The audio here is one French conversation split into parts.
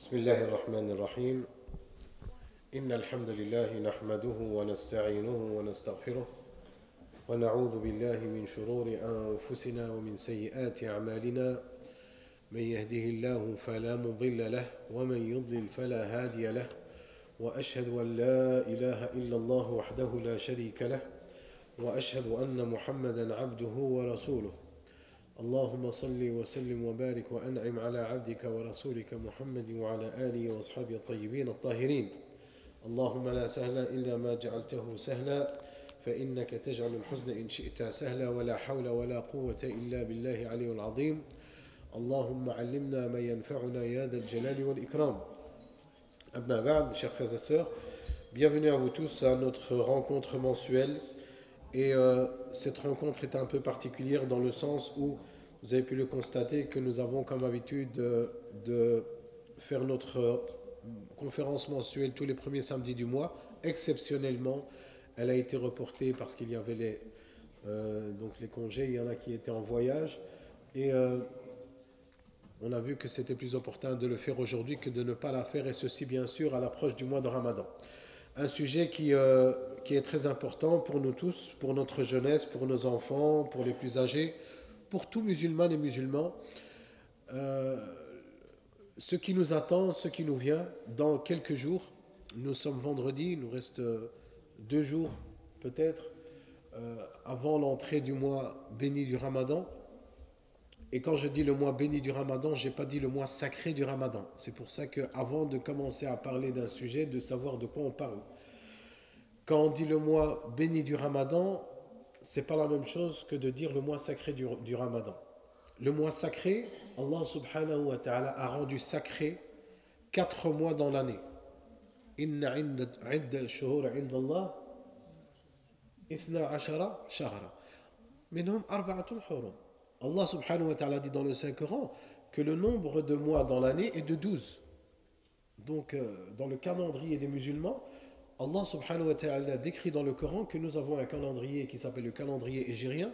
بسم الله الرحمن الرحيم إن الحمد لله نحمده ونستعينه ونستغفره ونعوذ بالله من شرور أنفسنا ومن سيئات أعمالنا من يهده الله فلا مضل له ومن يضلل فلا هادي له وأشهد أن لا إله إلا الله وحده لا شريك له وأشهد أن محمدا عبده ورسوله اللهم صل وسلم وبارك وأنعم على عبدك ورسولك محمد وعلى آله وأصحابه الطيبين الطاهرين اللهم لا سهل إلا ما جعلته سهلا فإنك تجعل الحزن إن شئت سهلا ولا حول ولا قوة إلا بالله العلي العظيم اللهم علمنا ما ينفعنا يا ذا الجلال والإكرام أما بعد chers frères et sœurs, bienvenue à vous tous à notre rencontre mensuelle. Et cette rencontre est un peu particulière dans le sens où vous avez pu le constater que nous avons comme habitude de faire notre conférence mensuelle tous les premiers samedis du mois. Exceptionnellement, elle a été reportée parce qu'il y avait donc les congés, il y en a qui étaient en voyage. Et on a vu que c'était plus opportun de le faire aujourd'hui que de ne pas la faire, et ceci bien sûr à l'approche du mois de Ramadan. Un sujet qui est très important pour nous tous, pour notre jeunesse, pour nos enfants, pour les plus âgés, pour tous musulmans et musulmans. Ce qui nous attend, ce qui nous vient dans quelques jours. Nous sommes vendredi, il nous reste 2 jours peut-être avant l'entrée du mois béni du Ramadan. Et quand je dis le mois béni du Ramadan, je n'ai pas dit le mois sacré du Ramadan. C'est pour ça qu'avant de commencer à parler d'un sujet, de savoir de quoi on parle. Quand on dit le mois béni du Ramadan, ce n'est pas la même chose que de dire le mois sacré du Ramadan. Le mois sacré, Allah subhanahu wa ta'ala a rendu sacré 4 mois dans l'année. Inna idda shuhur inda Allah 12 shahra. Minhum arba'atul hurum. Allah subhanahu wa ta'ala dit dans le Saint-Coran que le nombre de mois dans l'année est de 12. Donc, dans le calendrier des musulmans, Allah subhanahu wa ta'ala décrit dans le Coran que nous avons un calendrier qui s'appelle le calendrier hégirien,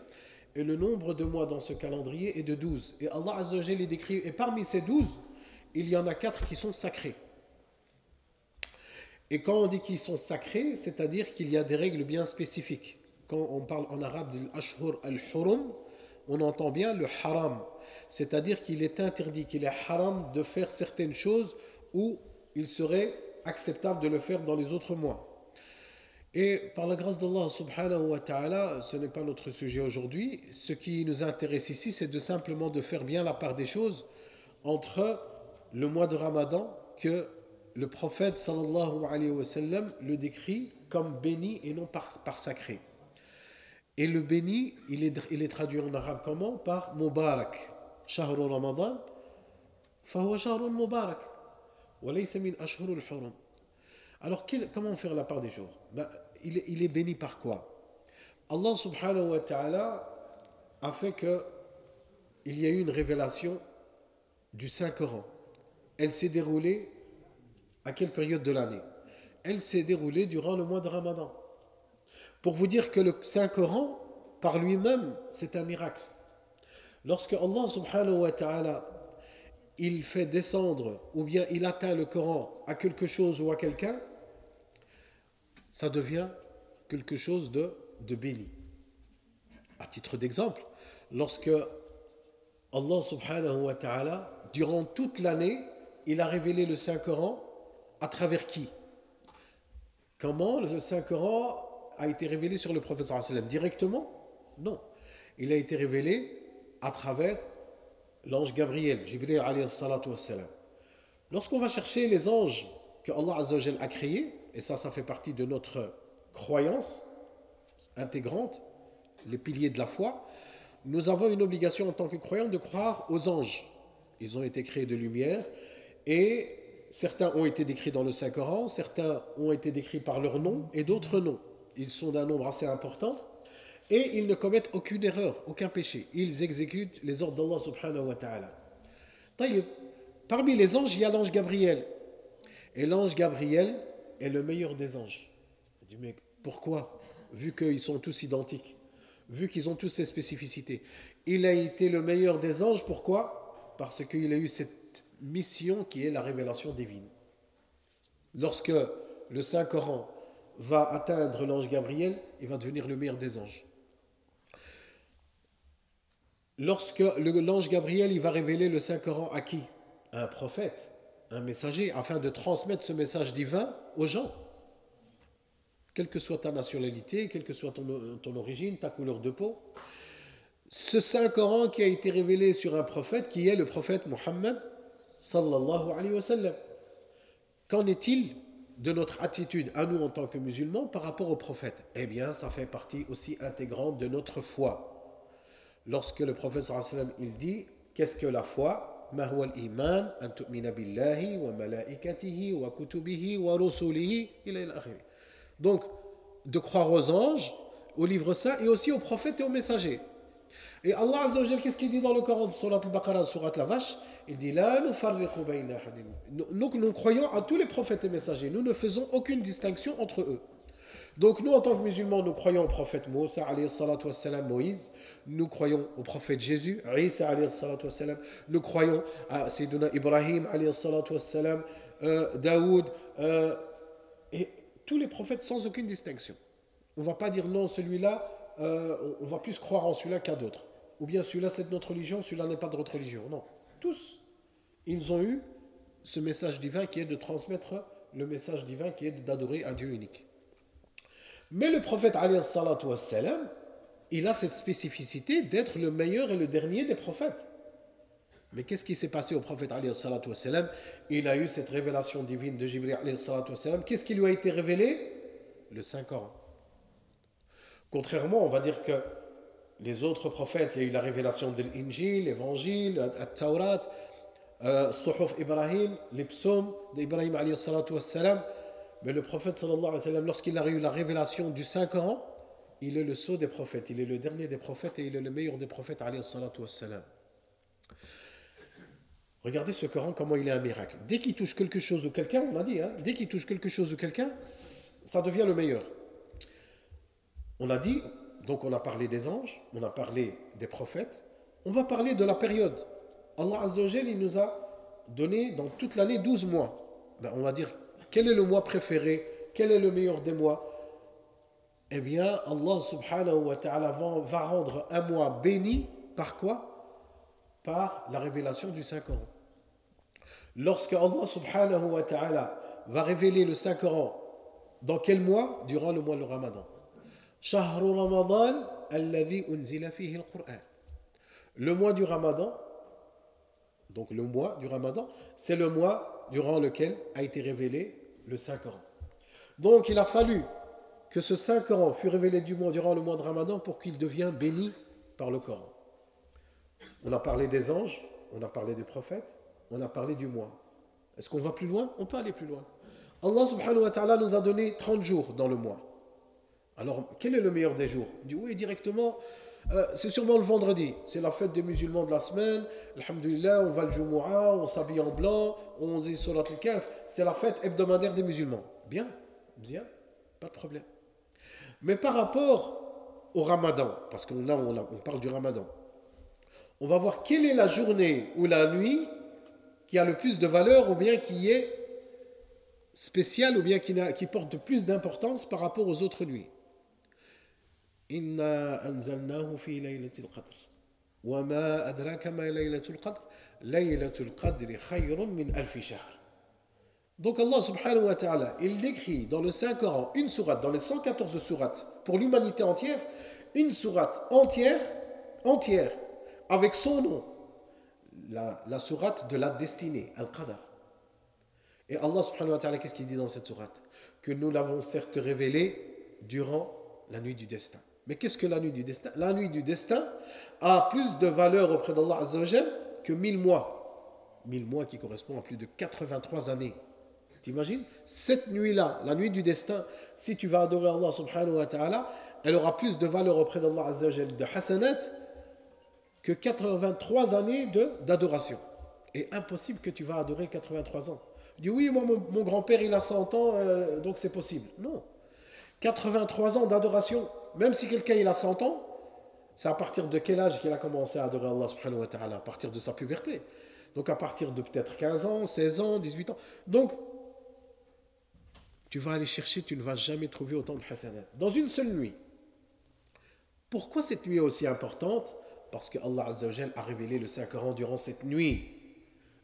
et le nombre de mois dans ce calendrier est de 12. Et Allah azza wa jalla les décrit, et parmi ces 12, il y en a 4 qui sont sacrés. Et quand on dit qu'ils sont sacrés, c'est-à-dire qu'il y a des règles bien spécifiques. Quand on parle en arabe de l'ashhur al-hurum, on entend bien le haram, c'est-à-dire qu'il est interdit, qu'il est haram de faire certaines choses où il serait acceptable de le faire dans les autres mois. Et par la grâce d'Allah subhanahu wa ta'ala, ce n'est pas notre sujet aujourd'hui. Ce qui nous intéresse ici, c'est simplement de faire bien la part des choses entre le mois de Ramadan, que le prophète sallallahu alayhi wa sallam le décrit comme béni et non par sacré. Et le béni, il est traduit en arabe comment? Par Mubarak. Shahru Ramadan, fahuwa shahrun Mubarak. Wa laysa min ashhurul hurum. Alors, comment faire la part des choses? Il est béni par quoi? Allah subhanahu wa ta'ala a fait qu'il y a eu une révélation du Saint-Coran. Elle s'est déroulée à quelle période de l'année? Elle s'est déroulée durant le mois de Ramadan. Pour vous dire que le Saint-Coran, par lui-même, c'est un miracle. Lorsque Allah subhanahu wa ta'ala, il fait descendre, ou bien il atteint le Coran à quelque chose ou à quelqu'un, ça devient quelque chose de béni. À titre d'exemple, lorsque Allah subhanahu wa ta'ala, durant toute l'année, il a révélé le Saint-Coran, à travers qui? Comment le Saint-Coran a été révélé sur le prophète sallallahu alayhi wa sallam? Directement? Non. Il a été révélé à travers l'ange Gabriel, Jibril alayhi salatu wassalam. Lorsqu'on va chercher les anges que Allah azza wa jalla a créés, et ça fait partie de notre croyance intégrante, les piliers de la foi, nous avons une obligation en tant que croyants de croire aux anges. Ils ont été créés de lumière, et certains ont été décrits dans le Saint-Coran, certains ont été décrits par leur nom, et d'autres non. Ils sont d'un nombre assez important, et ils ne commettent aucune erreur, aucun péché. Ils exécutent les ordres d'Allah subhanahu wa ta'ala. Parmi les anges, il y a l'ange Gabriel. Et l'ange Gabriel est le meilleur des anges. Je dis, mais pourquoi? Vu qu'ils sont tous identiques, vu qu'ils ont tous ces spécificités. Il a été le meilleur des anges, pourquoi? Parce qu'il a eu cette mission qui est la révélation divine. Lorsque le Saint-Coran va atteindre l'ange Gabriel, il va devenir le meilleur des anges. Lorsque l'ange Gabriel il va révéler le Saint-Coran à qui? À un prophète, un messager, afin de transmettre ce message divin aux gens. Quelle que soit ta nationalité, quelle que soit ton origine, ta couleur de peau. Ce Saint-Coran qui a été révélé sur un prophète, qui est le prophète Muhammad, sallallahu alayhi wa sallam. Qu'en est-il de notre attitude à nous en tant que musulmans par rapport au prophète? Eh bien, ça fait partie aussi intégrante de notre foi. Lorsque le prophète sallallahu alayhi wa sallam, il dit, qu'est-ce que la foi? Ma huwa al-iman an tu'mina billahi wa malaikatihi wa kutubihi wa rusulihi ila al-akhir. Donc, de croire aux anges, au livre saint et aussi aux prophètes et aux messagers. Et Allah Azza wa Jal, qu'est-ce qu'il dit dans le Coran, surat al-Baqarah, surat la vache? Il dit la nufarriqu bayna ahadin. Nous croyons à tous les prophètes et messagers. Nous ne faisons aucune distinction entre eux. Donc nous, en tant que musulmans, nous croyons au prophète Moussa, alayhi salatu wassalam, Moïse. Nous croyons au prophète Jésus, Isa, alayhi salatu wassalam. Nous croyons à Sayyiduna Ibrahim, alayhi salatu wassalam, Daoud, et tous les prophètes sans aucune distinction. On ne va pas dire non, celui-là, on va plus croire en celui-là qu'à d'autres. Ou bien celui-là c'est de notre religion, celui-là n'est pas de notre religion. Non, tous, ils ont eu ce message divin qui est de transmettre le message divin qui est d'adorer un Dieu unique. Mais le prophète alayhi salatu wassalam, il a cette spécificité d'être le meilleur et le dernier des prophètes. Mais qu'est-ce qui s'est passé au prophète alayhi salatu wassalam? Il a eu cette révélation divine de Jibril alayhi salatu wassalam. Qu'est-ce qui lui a été révélé? Le Saint-Coran. Contrairement, on va dire que les autres prophètes, il y a eu la révélation de l'Injil, l'Évangile, le Taurat, Suhuf Ibrahim, les psaumes d'Ibrahim alayhi salatu wassalam. Mais le prophète sallallahu alayhi wa sallam, lorsqu'il a eu la révélation du Saint-Coran, il est le sceau des prophètes, il est le dernier des prophètes et il est le meilleur des prophètes alayhi salatu wassalam. Regardez ce Coran, comment il est un miracle. Dès qu'il touche quelque chose ou quelqu'un, on a dit, dès qu'il touche quelque chose ou quelqu'un, ça devient le meilleur. On a dit, donc on a parlé des anges, on a parlé des prophètes, on va parler de la période. Allah Azza wa Jal, il nous a donné dans toute l'année 12 mois. On va dire, quel est le mois préféré? Quel est le meilleur des mois? Eh bien, Allah subhanahu wa ta'ala va rendre un mois béni par quoi? Par la révélation du Saint-Coran. Lorsque Allah subhanahu wa ta'ala va révéler le Saint-Coran, dans quel mois? Durant le mois de Ramadan. Shahru Ramadan alladhi unzila fihi al-Qur'an. Le mois du Ramadan, donc le mois du Ramadan, c'est le mois durant lequel a été révélé le Saint-Coran. Donc il a fallu que ce Saint-Coran fût révélé durant le mois de Ramadan pour qu'il devienne béni par le Coran. On a parlé des anges, on a parlé des prophètes, on a parlé du mois. Est-ce qu'on va plus loin? On peut aller plus loin. Allah subhanahu wa ta'ala nous a donné 30 jours dans le mois. Alors, quel est le meilleur des jours? On dit oui, directement, c'est sûrement le vendredi. C'est la fête des musulmans de la semaine. Alhamdulillah, on va le Jumu'ah, on s'habille en blanc, on dit Surat al-Kahf. C'est la fête hebdomadaire des musulmans. Bien, pas de problème. Mais par rapport au Ramadan, parce qu'on on parle du Ramadan, on va voir quelle est la journée ou la nuit qui a le plus de valeur ou bien qui est spéciale ou bien qui porte plus d'importance par rapport aux autres nuits. Inna anzalnahu fi laylatil qadr. Wa ma adraka ma laylatul qadr. Laylatul qadri khayrun min alfi shahr. Donc Allah subhanahu wa ta'ala, il décrit dans le Saint-Coran une sourate, dans les 114 sourates, pour l'humanité entière, une sourate entière, avec son nom, la sourate de la destinée, Al-Qadr. Et Allah subhanahu wa ta'ala, qu'est-ce qu'il dit dans cette sourate? Que nous l'avons certes révélée durant la nuit du destin. Mais qu'est-ce que la nuit du destin? La nuit du destin a plus de valeur auprès d'Allah Azza wa Jal que 1000 mois. 1000 mois qui correspond à plus de 83 années. T'imagines? Cette nuit-là, la nuit du destin, si tu vas adorer Allah subhanahu wa ta'ala, elle aura plus de valeur auprès d'Allah Azza wa Jal de hasanat que 83 années d'adoration. Et impossible que tu vas adorer 83 ans. Tu dis oui, moi mon grand-père il a 100 ans, donc c'est possible. Non. 83 ans d'adoration, même si quelqu'un il a 100 ans, c'est à partir de quel âge qu'il a commencé à adorer Allah subhanahu wa ta'ala? À partir de sa puberté. Donc à partir de peut-être 15 ans, 16 ans, 18 ans. Donc, tu vas aller chercher, tu ne vas jamais trouver autant de hasanat. Dans une seule nuit. Pourquoi cette nuit est aussi importante? Parce que Allah Azza wa Jal a révélé le Saint-Coran durant cette nuit.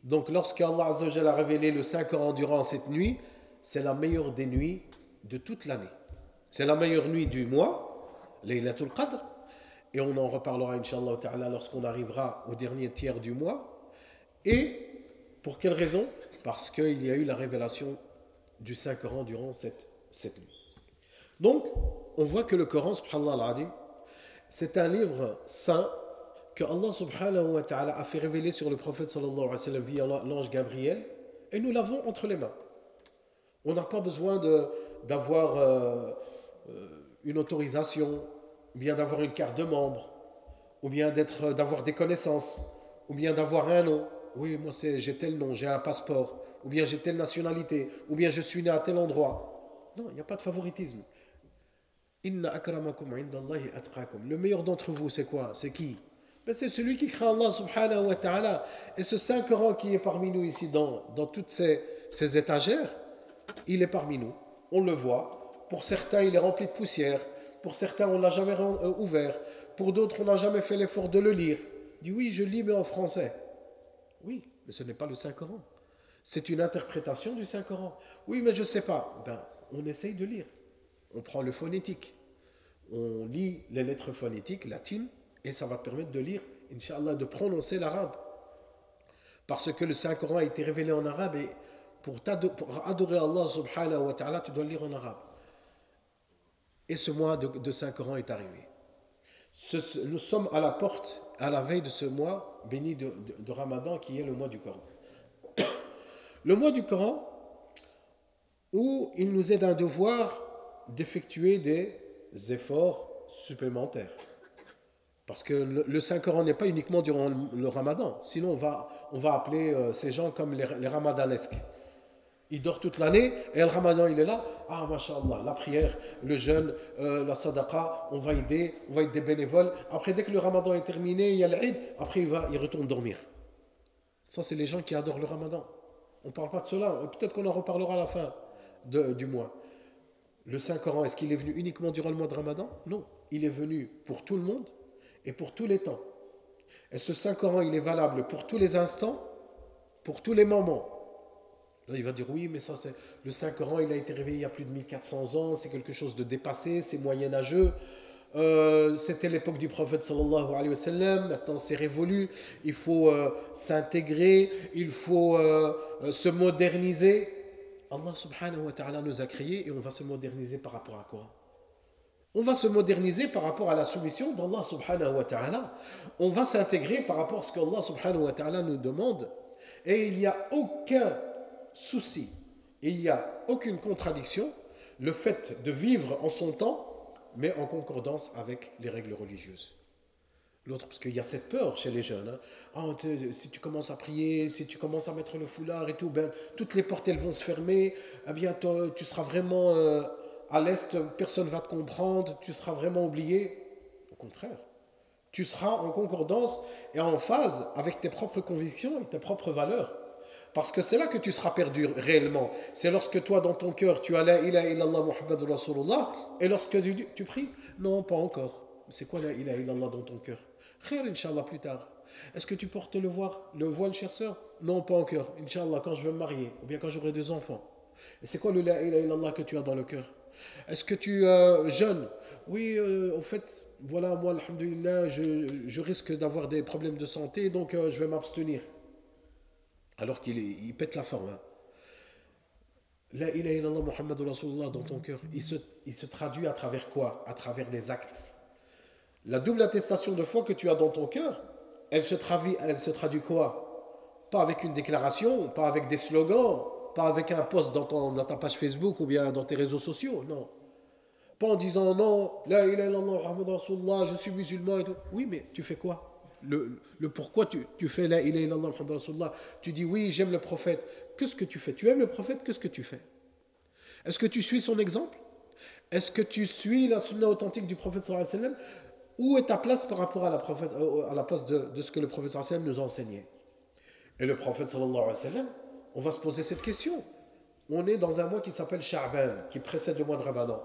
Donc lorsque Allah Azza wa Jal a révélé le Saint-Coran durant cette nuit, c'est la meilleure des nuits de toute l'année. C'est la meilleure nuit du mois, Laylatul Qadr. Et on en reparlera, Inch'Allah ta'ala, lorsqu'on arrivera au dernier tiers du mois. Et pour quelle raison? Parce qu'il y a eu la révélation du Saint-Coran durant cette nuit. Donc, on voit que le Coran, subhanallah al-Adim, c'est un livre saint que Allah subhanahu wa ta'ala a fait révéler sur le prophète sallallahu alayhi wa sallam via l'ange Gabriel, et nous l'avons entre les mains. On n'a pas besoin d'avoir une autorisation, ou bien d'avoir une carte de membre, ou bien d'avoir des connaissances, ou bien d'avoir un nom. Oui, moi j'ai tel nom, j'ai un passeport, ou bien j'ai telle nationalité, ou bien je suis né à tel endroit. Non, il n'y a pas de favoritisme. Inna akramakum indallahi atqakum. Le meilleur d'entre vous, c'est quoi? C'est qui? Ben, c'est celui qui craint Allah subhanahu wa ta'ala. Et ce Saint-Coran qui est parmi nous ici, dans toutes ces étagères, il est parmi nous. On le voit. Pour certains, il est rempli de poussière. Pour certains, on ne l'a jamais ouvert. Pour d'autres, on n'a jamais fait l'effort de le lire. Il dit oui, je lis, mais en français. Oui, mais ce n'est pas le Saint-Coran. C'est une interprétation du Saint-Coran. Oui, mais je ne sais pas. Ben, on essaye de lire. On prend le phonétique. On lit les lettres phonétiques latines et ça va te permettre de lire, Inch'Allah, de prononcer l'arabe. Parce que le Saint-Coran a été révélé en arabe et pour adorer Allah subhanahu wa ta'ala, tu dois le lire en arabe. Et ce mois de Saint-Coran est arrivé. Nous sommes à la porte, à la veille de ce mois béni de Ramadan qui est le mois du Coran. Le mois du Coran où il nous est d'un devoir d'effectuer des efforts supplémentaires. Parce que le Saint-Coran n'est pas uniquement durant le Ramadan. Sinon, on va appeler ces gens comme les ramadanesques. Ils dorment toute l'année et le Ramadan, il est là. Ah, masha'Allah, la prière, le jeûne, la sadaqa, on va être des bénévoles. Après, dès que le Ramadan est terminé, il y a l'Eid, après il retourne dormir. Ça, c'est les gens qui adorent le Ramadan. On ne parle pas de cela. Peut-être qu'on en reparlera à la fin du mois. Le Saint-Coran, est-ce qu'il est venu uniquement durant le mois de Ramadan? Non, il est venu pour tout le monde et pour tous les temps. Et ce Saint-Coran, il est valable pour tous les instants, pour tous les moments. Là, il va dire, oui, mais ça, c'est le Saint-Coran, il a été révélé il y a plus de 1400 ans, c'est quelque chose de dépassé, c'est moyenâgeux. C'était l'époque du prophète sallallahu alayhi wa sallam, maintenant c'est révolu, il faut s'intégrer, il faut se moderniser. Allah subhanahu wa ta'ala nous a créés et on va se moderniser par rapport à quoi? On va se moderniser par rapport à la soumission d'Allah subhanahu wa ta'ala. On va s'intégrer par rapport à ce qu'Allah subhanahu wa ta'ala nous demande. Et il n'y a aucun souci, il n'y a aucune contradiction, le fait de vivre en son temps, mais en concordance avec les règles religieuses. L'autre, parce qu'il y a cette peur chez les jeunes. Si tu commences à prier, si tu commences à mettre le foulard et tout, ben, toutes les portes elles vont se fermer. Eh bien, tu seras vraiment à l'est, personne ne va te comprendre, tu seras vraiment oublié. Au contraire, tu seras en concordance et en phase avec tes propres convictions et tes propres valeurs. Parce que c'est là que tu seras perdu réellement. C'est lorsque toi, dans ton cœur, tu as la ilaha illallah Muhammadur Rasulullah, et lorsque tu pries, non, pas encore. C'est quoi la ilaha illallah dans ton cœur? Khair, Inch'Allah, plus tard. Est-ce que tu portes le voile, chère sœur? Non, pas encore. Inch'Allah, quand je vais me marier, ou bien quand j'aurai des enfants. Et c'est quoi le la ilaha illallah que tu as dans le cœur? Est-ce que tu jeûnes? Oui, en fait, voilà, moi, alhamdulillah, je risque d'avoir des problèmes de santé, donc je vais m'abstenir. Alors qu'il pète la forme. Hein. La ilaha illallah Muhammadur Rasulullah dans ton cœur, il se traduit à travers quoi? À travers les actes. La double attestation de foi que tu as dans ton cœur, elle se traduit quoi? Pas avec une déclaration, pas avec des slogans, pas avec un post dans ta page Facebook ou bien dans tes réseaux sociaux, non. Pas en disant non, la ilaha illallah Muhammadur Rasulullah, je suis musulman et tout. Oui, mais tu fais quoi? Le pourquoi tu fais la ilaha illallah Muhammadur Rasulullah. Tu dis oui, j'aime le prophète. Qu'est-ce que tu fais? Tu aimes le prophète, qu'est-ce que tu fais? Est-ce que tu suis son exemple? Est-ce que tu suis la sunna authentique du prophète sallallahu alayhi wa sallam? Où est ta place par rapport à la place de ce que le prophète sallallahu alayhi wa sallam nous a enseigné? Et le prophète sallallahu alayhi wa sallam, on va se poser cette question. On est dans un mois qui s'appelle Sha'ban, qui précède le mois de Ramadan.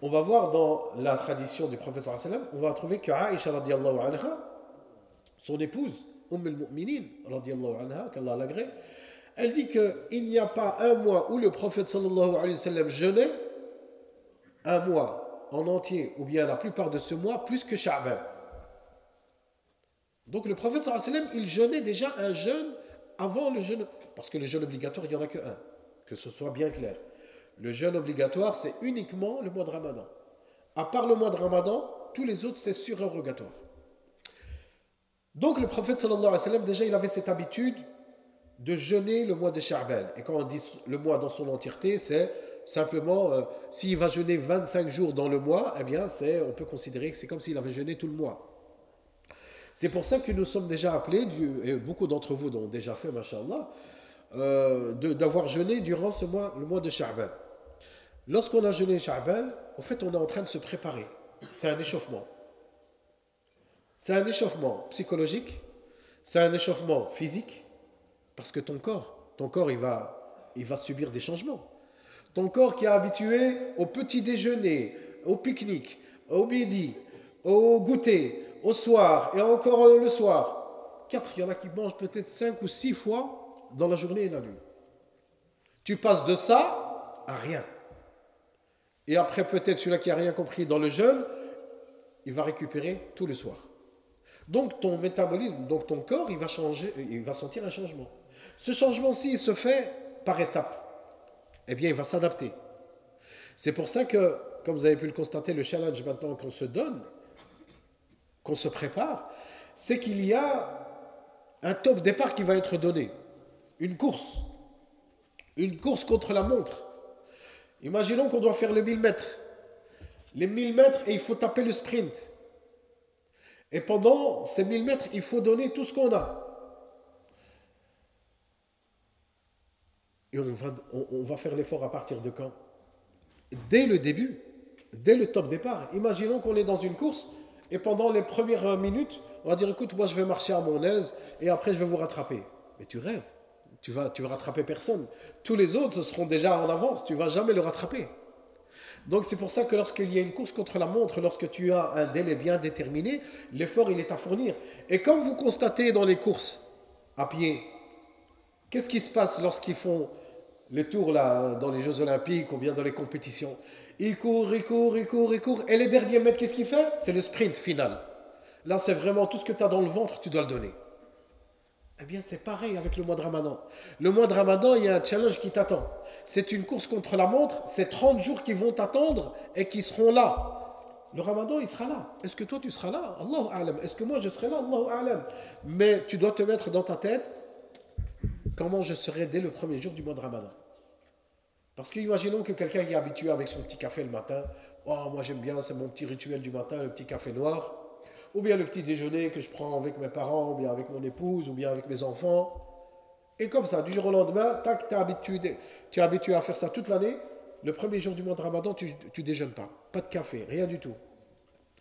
On va voir dans la tradition du prophète sallallahu alayhi wa sallam, on va trouver que Aïcha radiallahu anha, son épouse, al-Mu'minin radiallahu anha, qu'Allah l'agrée, elle dit qu'il n'y a pas un mois où le prophète sallallahu alayhi wa sallam jeûnait, un mois en entier, ou bien la plupart de ce mois, plus que Sha'ban. Donc le prophète sallallahu alayhi wa sallam, il jeûnait déjà un jeûne avant le jeûne, parce que le jeûne obligatoire, il n'y en a que un, que ce soit bien clair. Le jeûne obligatoire, c'est uniquement le mois de Ramadan. À part le mois de Ramadan, tous les autres, c'est surérogatoire. Donc le prophète sallallahu alayhi wa sallam, déjà, il avait cette habitude de jeûner le mois de Sha'ban. Et quand on dit le mois dans son entièreté, c'est simplement, s'il va jeûner 25 jours dans le mois, eh bien, on peut considérer que c'est comme s'il avait jeûné tout le mois. C'est pour ça que nous sommes déjà appelés, et beaucoup d'entre vous l'ont déjà fait, masha'Allah, d'avoir jeûné durant ce mois, le mois de Sha'ban. Lorsqu'on a jeûné Sha'ban, en fait, on est en train de se préparer. C'est un échauffement. C'est un échauffement psychologique, c'est un échauffement physique, parce que ton corps, il va subir des changements. Ton corps qui est habitué au petit déjeuner, au pique-nique, au midi, au goûter, au soir et encore le soir. 4, il y en a qui mangent peut-être 5 ou 6 fois dans la journée et la nuit. Tu passes de ça à rien. Et après, peut-être celui-là qui n'a rien compris dans le jeûne, il va récupérer tout le soir. Donc ton métabolisme, donc ton corps, il va changer, il va sentir un changement. Ce changement-ci, il se fait par étapes. Eh bien, il va s'adapter. C'est pour ça que, comme vous avez pu le constater, le challenge maintenant qu'on se donne, qu'on se prépare, c'est qu'il y a un top départ qui va être donné. Une course contre la montre. Imaginons qu'on doit faire le 1000 mètres. Les 1000 mètres, et il faut taper le sprint. Et pendant ces 1000 mètres, il faut donner tout ce qu'on a. Et on va faire l'effort à partir de quand? Dès le début, dès le top départ. Imaginons qu'on est dans une course et pendant les premières minutes, on va dire écoute, moi je vais marcher à mon aise et après je vais vous rattraper. Mais tu rêves, tu vas rattraper personne. Tous les autres, ce seront déjà en avance, tu ne vas jamais le rattraper. Donc c'est pour ça que lorsqu'il y a une course contre la montre, lorsque tu as un délai bien déterminé, l'effort il est à fournir. Et comme vous constatez dans les courses à pied, qu'est-ce qui se passe lorsqu'ils font les tours là, dans les Jeux Olympiques ou bien dans les compétitions? Ils courent. Et les derniers mètres, qu'est-ce qu'il fait? C'est le sprint final. Là, c'est vraiment tout ce que tu as dans le ventre, tu dois le donner. Eh bien, c'est pareil avec le mois de Ramadan. Le mois de Ramadan, il y a un challenge qui t'attend. C'est une course contre la montre, c'est 30 jours qui vont t'attendre et qui seront là. Le Ramadan, il sera là. Est-ce que toi, tu seras là? Allahu a'lam. Est-ce que moi, je serai là? Allahu a'lam. Mais tu dois te mettre dans ta tête comment je serai dès le premier jour du mois de Ramadan. Parce qu'imaginons que quelqu'un qui est habitué avec son petit café le matin, oh, moi j'aime bien, c'est mon petit rituel du matin, le petit café noir, ou bien le petit déjeuner que je prends avec mes parents, ou bien avec mon épouse, ou bien avec mes enfants. Et comme ça, du jour au lendemain, tac, tu es habitué à faire ça toute l'année. Le premier jour du mois de Ramadan, tu déjeunes pas de café, rien du tout.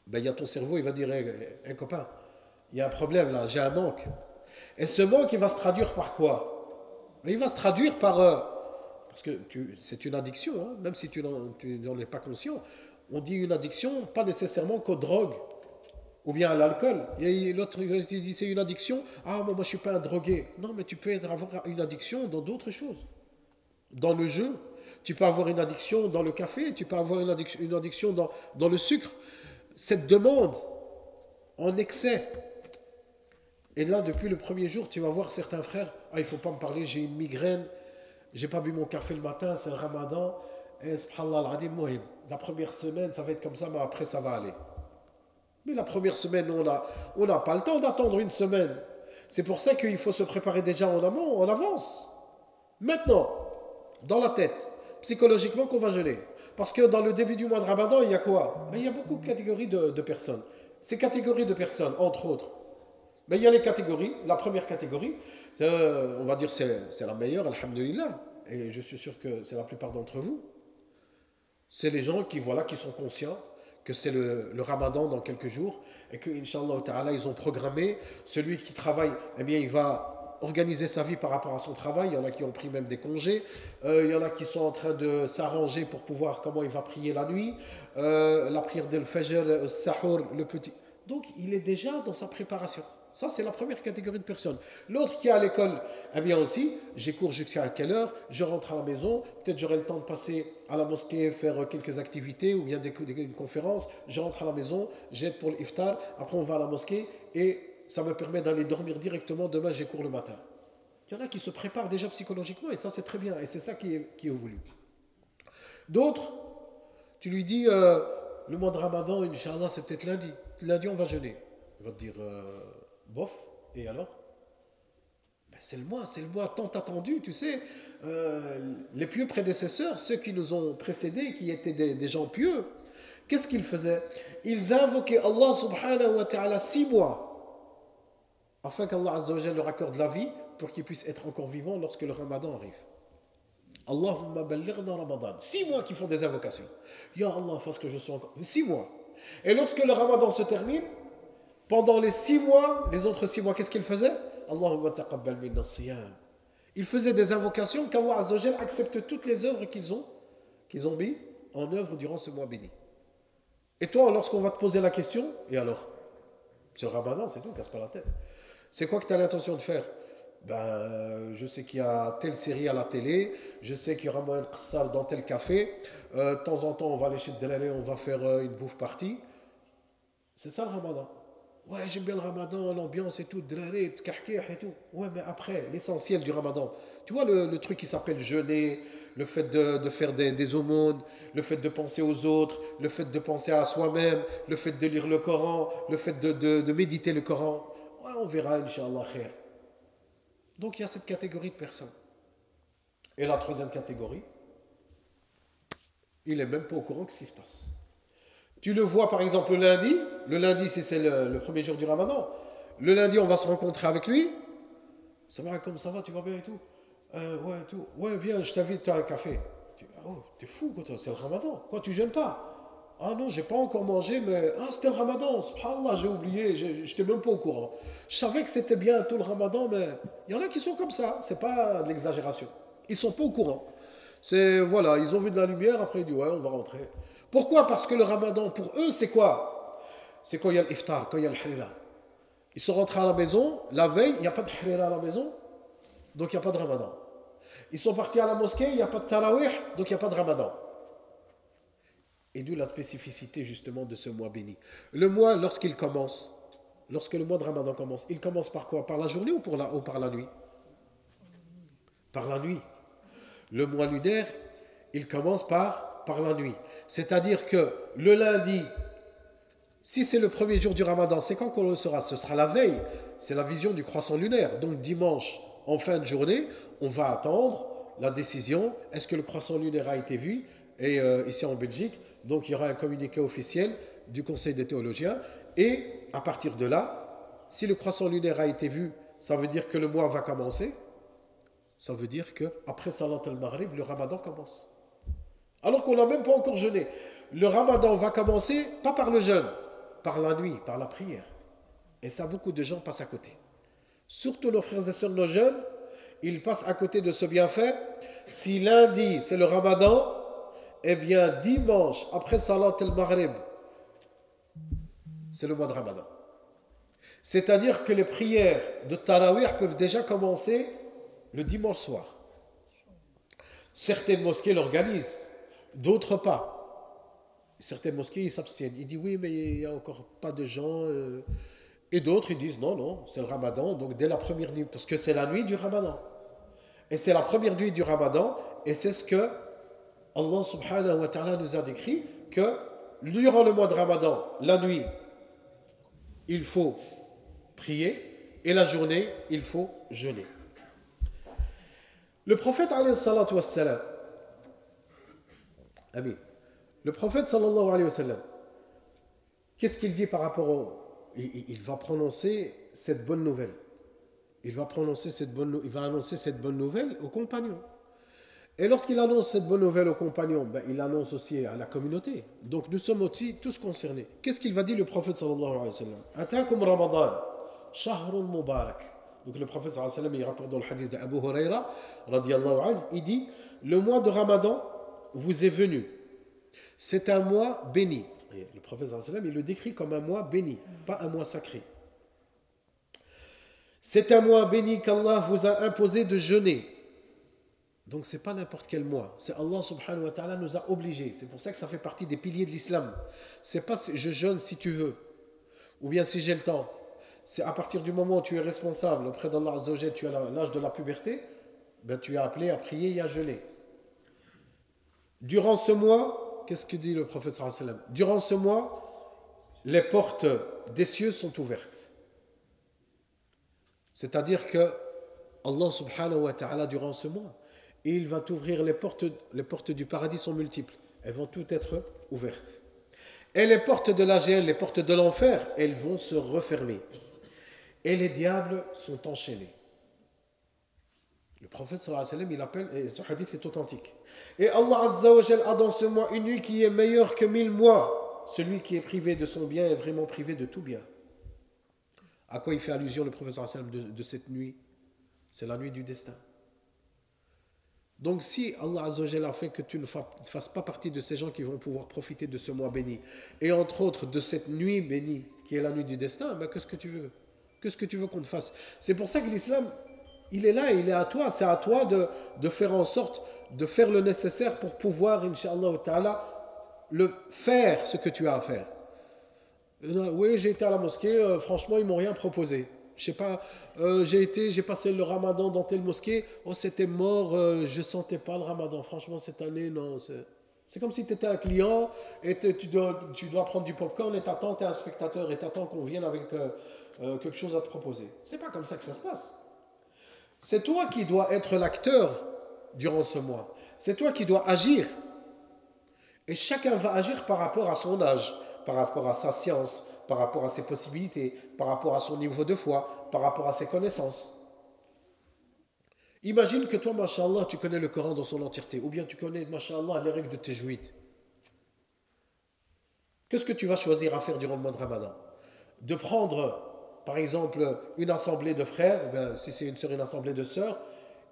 Ben, il y a ton cerveau, il va dire, hey, copain, il y a un problème là, j'ai un manque. Et ce manque, il va se traduire par quoi? Il va se traduire par... parce que c'est une addiction, hein, même si tu n'en es pas conscient. On dit une addiction, pas nécessairement qu'aux drogues ou bien à l'alcool. Et l'autre il dit c'est une addiction. Ah, moi je ne suis pas un drogué. Non, mais tu peux avoir une addiction dans d'autres choses. Dans le jeu, tu peux avoir une addiction dans le café, tu peux avoir une addiction dans le sucre. Cette demande en excès. Et là, depuis le premier jour, tu vas voir certains frères, ah, il ne faut pas me parler, j'ai une migraine, j'ai pas bu mon café le matin, c'est le Ramadan, et subhanallah al-adim muhim. La première semaine, ça va être comme ça, mais après, ça va aller. Mais la première semaine, on n'a pas le temps d'attendre une semaine. C'est pour ça qu'il faut se préparer déjà en amont, en avance. Maintenant, dans la tête, psychologiquement, qu'on va jeûner. Parce que dans le début du mois de Ramadan, il y a quoi? Il y a beaucoup de catégories de personnes. Ces catégories de personnes, entre autres, mais il y a les catégories. La première catégorie, on va dire c'est la meilleure, alhamdulillah, et je suis sûr que c'est la plupart d'entre vous. C'est les gens qui sont conscients que c'est le Ramadan dans quelques jours et que, Inch'Allah ta'ala, ils ont programmé. Celui qui travaille, eh bien, il va organiser sa vie par rapport à son travail. Il y en a qui ont pris même des congés. Il y en a qui sont en train de s'arranger pour pouvoir comment il va prier la nuit. La prière de Fajr, le Sahur, le petit. Donc, il est déjà dans sa préparation. Ça, c'est la première catégorie de personnes. L'autre qui est à l'école, eh bien aussi, j'ai cours jusqu'à quelle heure, je rentre à la maison, peut-être j'aurai le temps de passer à la mosquée, faire quelques activités ou bien une conférence, je rentre à la maison, j'aide pour l'iftar, après on va à la mosquée et ça me permet d'aller dormir directement, demain j'ai cours le matin. Il y en a qui se préparent déjà psychologiquement et ça c'est très bien et c'est ça qui est voulu. D'autres, tu lui dis, le mois de Ramadan, Inch'Allah, c'est peut-être lundi. Lundi, on va jeûner. Il va te dire, bof, et alors ben, c'est le mois tant attendu, tu sais. Les pieux prédécesseurs, ceux qui nous ont précédés, qui étaient des gens pieux, qu'est-ce qu'ils faisaient? Ils invoquaient Allah subhanahu wa ta'ala 6 mois, afin qu'Allah azza wa jalla leur accorde la vie, pour qu'ils puissent être encore vivants lorsque le Ramadan arrive. Allahumma ballighna Ramadan. 6 mois qu'ils font des invocations. Ya Allah, fasse que je sois encore. 6 mois. Et lorsque le Ramadan se termine, pendant les 6 mois, les autres 6 mois, qu'est-ce qu'ils faisaient? Allahumma taqabbal minna siyam. Ils faisaient des invocations qu'Allah Azza wa Jalla accepte toutes les œuvres qu'ils ont mis en œuvre durant ce mois béni. Et toi, lorsqu'on va te poser la question, et alors? C'est le Ramadan, c'est tout, casse pas la tête. C'est quoi que tu as l'intention de faire? Ben, je sais qu'il y a telle série à la télé, je sais qu'il y aura moyen de qassar dans tel café, de temps en temps on va aller chez Delale, on va faire une bouffe party. C'est ça le Ramadan. Ouais, j'aime bien le Ramadan, l'ambiance et tout, Delale, tkahkih et tout. Ouais, mais après, l'essentiel du Ramadan, tu vois le truc qui s'appelle jeûner, le fait de faire des aumônes, le fait de penser aux autres, le fait de penser à soi-même, le fait de lire le Coran, le fait de méditer le Coran. Ouais, on verra, Inch'Allah, khair. Donc il y a cette catégorie de personnes. Et la troisième catégorie, il n'est même pas au courant de ce qui se passe. Tu le vois par exemple le lundi si c'est le premier jour du Ramadan, le lundi on va se rencontrer avec lui, ça va comme ça va, tu vas bien et tout, ouais viens je t'invite à un café. Oh t'es fou quoi toi, c'est le Ramadan, quoi tu jeûnes pas? Ah non, j'ai pas encore mangé, mais c'était le Ramadan, subhanallah, j'ai oublié, j'étais même pas au courant. Je savais que c'était bientôt le Ramadan, mais il y en a qui sont comme ça, c'est pas de l'exagération. Ils sont pas au courant. C'est, voilà, ils ont vu de la lumière, après ils disent, ouais, on va rentrer. Pourquoi? Parce que le Ramadan, pour eux, c'est quoi? C'est quand il y a l'iftar, quand il y a le harira. Ils sont rentrés à la maison, la veille, il n'y a pas de harira à la maison, donc il n'y a pas de Ramadan. Ils sont partis à la mosquée, il n'y a pas de tarawih, donc il n'y a pas de Ramadan. Et d'où la spécificité justement de ce mois béni. Le mois, lorsqu'il commence, lorsque le mois de Ramadan commence, il commence par quoi? Par la journée ou par la nuit? Par la nuit. Le mois lunaire, il commence par la nuit. C'est-à-dire que le lundi, si c'est le premier jour du Ramadan, c'est quand qu'on le sera? Ce sera la veille. C'est la vision du croissant lunaire. Donc dimanche, en fin de journée, on va attendre la décision. Est-ce que le croissant lunaire a été vu? Et ici en Belgique, donc il y aura un communiqué officiel du Conseil des théologiens. Et à partir de là, si le croissant lunaire a été vu, ça veut dire que le mois va commencer. Ça veut dire qu'après Salat al-Maghrib, le Ramadan commence. Alors qu'on n'a même pas encore jeûné. Le Ramadan va commencer, pas par le jeûne, par la nuit, par la prière. Et ça, beaucoup de gens passent à côté. Surtout nos frères et sœurs, nos jeunes, ils passent à côté de ce bienfait. Si lundi, c'est le Ramadan, eh bien, dimanche, après Salat al-Maghrib, c'est le mois de Ramadan. C'est-à-dire que les prières de Tarawih peuvent déjà commencer le dimanche soir. Certaines mosquées l'organisent, d'autres pas. Certaines mosquées, ils s'abstiennent. Ils disent oui, mais il n'y a encore pas de gens. Et d'autres, ils disent non, non, c'est le Ramadan, donc dès la première nuit, parce que c'est la nuit du Ramadan. Et c'est la première nuit du Ramadan, et c'est ce que Allah subhanahu wa ta'ala nous a décrit, que durant le mois de Ramadan, la nuit, il faut prier, et la journée, il faut jeûner. Le prophète alayhi salatu wassalam, amin, le prophète sallallahu alayhi wa sallam, qu'est-ce qu'il dit par rapport au... Il va prononcer cette bonne nouvelle. Il va annoncer cette bonne nouvelle aux compagnons. Et lorsqu'il annonce cette bonne nouvelle aux compagnons, il l'annonce aussi à la communauté. Donc nous sommes aussi tous concernés. Qu'est-ce qu'il va dire le prophète sallallahu alayhi wa sallam? Atakum Ramadan, shahrun mubarak, Donc le prophète sallallahu alayhi wa sallam, il rapporte dans le hadith de Abu Huraira, radiyallahu anhu, il dit, le mois de Ramadan vous est venu. C'est un mois béni. Et le prophète sallallahu alayhi wa sallam, il le décrit comme un mois béni, pas un mois sacré. C'est un mois béni qu'Allah vous a imposé de jeûner. Donc c'est pas n'importe quel mois. C'est Allah subhanahu wa ta'ala nous a obligés. C'est pour ça que ça fait partie des piliers de l'islam. C'est pas je jeûne si tu veux, ou bien si j'ai le temps. C'est à partir du moment où tu es responsable auprès d'Allah Azza wa Jalla, tu as l'âge de la puberté, ben tu es appelé à prier et à jeûner. Durant ce mois, qu'est-ce que dit le prophète sallallahu alayhi wa sallam? Durant ce mois, les portes des cieux sont ouvertes. C'est-à-dire que Allah subhanahu wa ta'ala, durant ce mois, il va t'ouvrir les portes du paradis sont multiples. Elles vont toutes être ouvertes. Et les portes de la géhenne, les portes de l'enfer, elles vont se refermer. Et les diables sont enchaînés. Le prophète sallallahu alayhi wa sallam, il appelle, et ce hadith est authentique. Et Allah Azza wa Jalla a dans ce mois une nuit qui est meilleure que 1000 mois. Celui qui est privé de son bien est vraiment privé de tout bien. À quoi il fait allusion le prophète sallallahu alayhi wa sallam de cette nuit? C'est la nuit du destin. Donc si Allah Azza wa Jalla a fait que tu ne fasses pas partie de ces gens qui vont pouvoir profiter de ce mois béni, et entre autres de cette nuit bénie qui est la nuit du destin, ben qu'est-ce que tu veux? Qu'est-ce que tu veux qu'on te fasse? C'est pour ça que l'islam, il est là, il est à toi. C'est à toi de faire en sorte de faire le nécessaire pour pouvoir, Inch'Allah ta'ala, faire ce que tu as à faire. Oui, j'ai été à la mosquée, franchement, ils m'ont rien proposé. Je sais pas, j'ai passé le ramadan dans telle mosquée, oh c'était mort, je sentais pas le ramadan. Franchement, cette année, non. C'est comme si tu étais un client et tu dois prendre du popcorn et t'attends, tu es un spectateur et t'attends qu'on vienne avec quelque chose à te proposer. C'est pas comme ça que ça se passe. C'est toi qui dois être l'acteur durant ce mois. C'est toi qui dois agir. Et chacun va agir par rapport à son âge, par rapport à sa science, par rapport à ses possibilités, par rapport à son niveau de foi, par rapport à ses connaissances. Imagine que toi, mashallah, tu connais le Coran dans son entièreté, ou bien tu connais, mashallah, les règles de Tajwid. Qu'est-ce que tu vas choisir à faire durant le mois de Ramadan? De prendre, par exemple, une assemblée de frères, ben, si c'est une sœur, une assemblée de sœurs,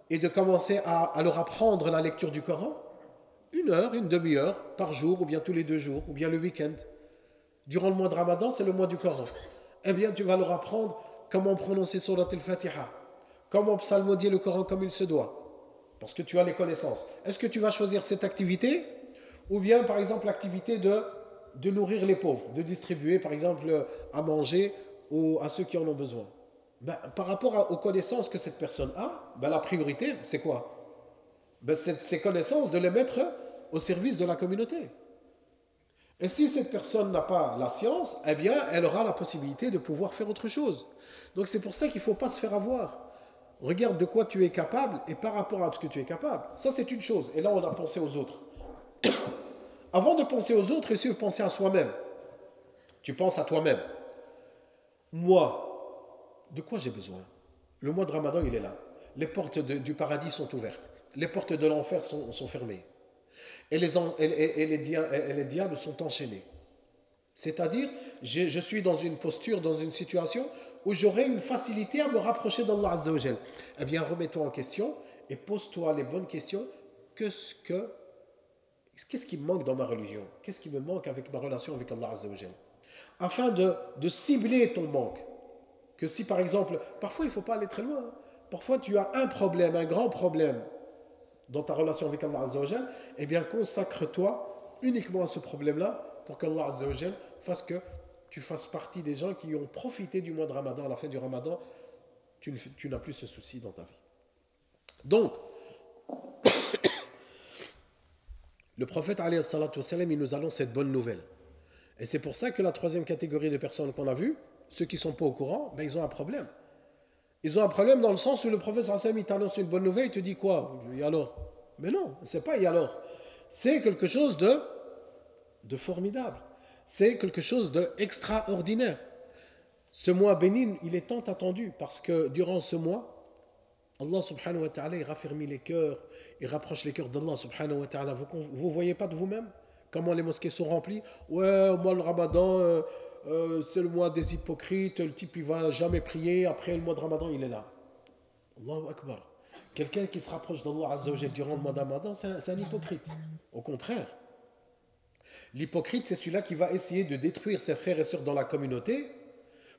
et de commencer à leur apprendre la lecture du Coran, 1 heure, une demi-heure par jour, ou bien tous les 2 jours, ou bien le week-end. Durant le mois de Ramadan, c'est le mois du Coran. Eh bien, tu vas leur apprendre comment prononcer Surat al-Fatiha, comment psalmodier le Coran comme il se doit, parce que tu as les connaissances. Est-ce que tu vas choisir cette activité, ou bien, par exemple, l'activité de nourrir les pauvres, de distribuer, par exemple, à manger à ceux qui en ont besoin? Ben, par rapport aux connaissances que cette personne a, ben, la priorité, c'est quoi? Ben, c'est ces connaissances de les mettre au service de la communauté. Et si cette personne n'a pas la science, eh bien, elle aura la possibilité de pouvoir faire autre chose. Donc c'est pour ça qu'il ne faut pas se faire avoir. Regarde de quoi tu es capable et par rapport à ce que tu es capable. Ça, c'est une chose. Et là, on a pensé aux autres. Avant de penser aux autres, il faut penser à soi-même. Tu penses à toi-même. Moi, de quoi j'ai besoin? Le mois de Ramadan, il est là. Les portes du paradis sont ouvertes. Les portes de l'enfer sont fermées. Et les diables sont enchaînés. C'est-à-dire, je suis dans une posture, dans une situation où j'aurai une facilité à me rapprocher d'Allah Azza wa Jal. Eh bien, remets-toi en question et pose-toi les bonnes questions. Qu'est-ce qui me manque dans ma religion? Qu'est-ce qui me manque avec ma relation avec Allah Azza wa Jal? Afin de cibler ton manque. Que si, par exemple, parfois il ne faut pas aller très loin. Parfois, tu as un problème, un grand problème dans ta relation avec Allah Azza wa Jal, eh bien consacre-toi uniquement à ce problème-là pour qu'Allah Azza wa Jal fasse que tu fasses partie des gens qui ont profité du mois de Ramadan. À la fin du Ramadan, tu n'as plus ce souci dans ta vie. Donc, le prophète alayhi salatu wa salam, il nous annonce cette bonne nouvelle. Et c'est pour ça que la troisième catégorie de personnes qu'on a vues, ceux qui ne sont pas au courant, ben, ils ont un problème. Ils ont un problème dans le sens où le prophète sallallahu alayhi wa sallam, il t'annonce une bonne nouvelle, il te dit quoi? Et alors? Mais non, c'est pas et alors. C'est quelque chose de formidable. C'est quelque chose d'extraordinaire. Ce mois béni, il est tant attendu parce que durant ce mois, Allah subhanahu wa ta'ala, il raffermit les cœurs, il rapproche les cœurs d'Allah subhanahu wa ta'ala. Vous ne voyez pas de vous-même comment les mosquées sont remplies? Ouais, moi le ramadan, c'est le mois des hypocrites, le type il va jamais prier, après le mois de Ramadan il est là. Allahu Akbar. Quelqu'un qui se rapproche d'Allah Azza wa Jal durant le mois de Ramadan, c'est un hypocrite. Au contraire. L'hypocrite, c'est celui-là qui va essayer de détruire ses frères et sœurs dans la communauté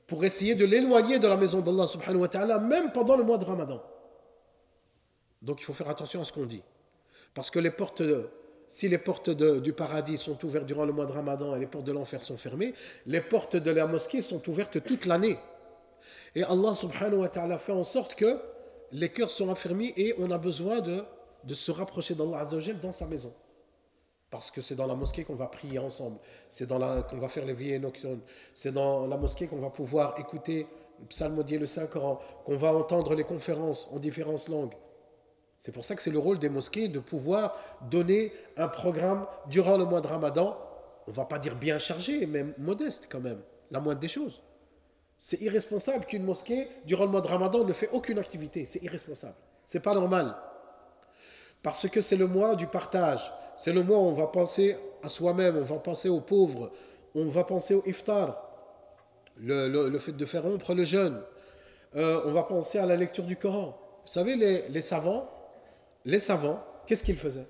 pour essayer de l'éloigner de la maison d'Allah subhanahu wa ta'ala, même pendant le mois de Ramadan. Donc il faut faire attention à ce qu'on dit. Parce que si les portes du paradis sont ouvertes durant le mois de Ramadan et les portes de l'enfer sont fermées, les portes de la mosquée sont ouvertes toute l'année. Et Allah subhanahu wa ta'ala fait en sorte que les cœurs sont affermis et on a besoin de se rapprocher d'Allah Azza wa Jal dans sa maison. Parce que c'est dans la mosquée qu'on va prier ensemble, c'est qu'on va faire les veillées nocturnes, c'est dans la mosquée qu'on va pouvoir écouter le psalmodier, le Saint-Coran, qu'on va entendre les conférences en différentes langues. C'est pour ça que c'est le rôle des mosquées de pouvoir donner un programme durant le mois de Ramadan, on ne va pas dire bien chargé, mais modeste quand même, la moindre des choses. C'est irresponsable qu'une mosquée, durant le mois de Ramadan, ne fait aucune activité. C'est irresponsable. C'est pas normal. Parce que c'est le mois du partage. C'est le mois où on va penser à soi-même, on va penser aux pauvres, on va penser au iftar, le fait de faire rompre le jeûne. On va penser à la lecture du Coran. Vous savez, les savants, qu'est-ce qu'ils faisaient?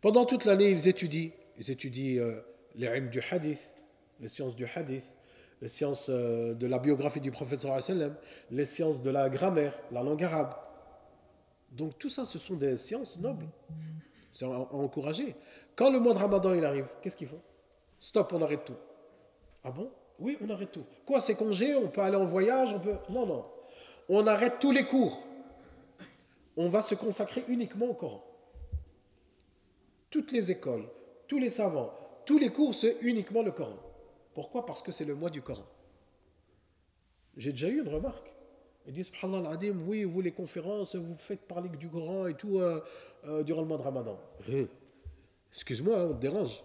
Pendant toute l'année, ils étudient les ilms du hadith, les sciences du hadith, les sciences de la biographie du prophète sallallahu alayhi wa sallam, les sciences de la grammaire, la langue arabe. Donc tout ça, ce sont des sciences nobles. C'est à encourager. Quand le mois de Ramadan il arrive, qu'est-ce qu'ils font? Stop, on arrête tout. Ah bon? Oui, on arrête tout. Quoi, c'est congé? On peut aller en voyage? Non, non. On arrête tous les cours. On va se consacrer uniquement au Coran. Toutes les écoles, tous les savants, tous les cours, c'est uniquement le Coran. Pourquoi? Parce que c'est le mois du Coran. J'ai déjà eu une remarque. Ils disent, subhanallah al-adim, oui, vous les conférences, vous faites parler du Coran et tout durant le mois de Ramadan. Excuse-moi, on te dérange.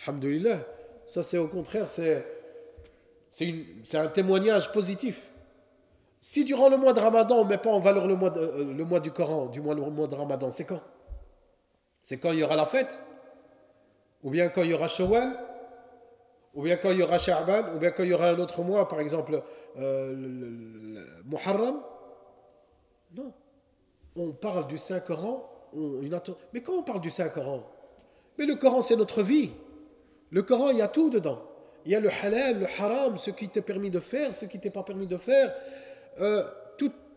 Alhamdulillah. Ça, c'est au contraire, c'est un témoignage positif. Si durant le mois de Ramadan, on ne met pas en valeur le mois du Coran, du moins le mois de Ramadan, c'est quand? C'est quand il y aura la fête? Ou bien quand il y aura Shawwal? Ou bien quand il y aura Sha'ban? Ou bien quand il y aura un autre mois, par exemple le Muharram? Non. On parle du Saint-Coran. Mais quand on parle du Saint-Coran? Mais le Coran, c'est notre vie. Le Coran, il y a tout dedans. Il y a le halal, le haram, ce qui t'est permis de faire, ce qui t'est pas permis de faire.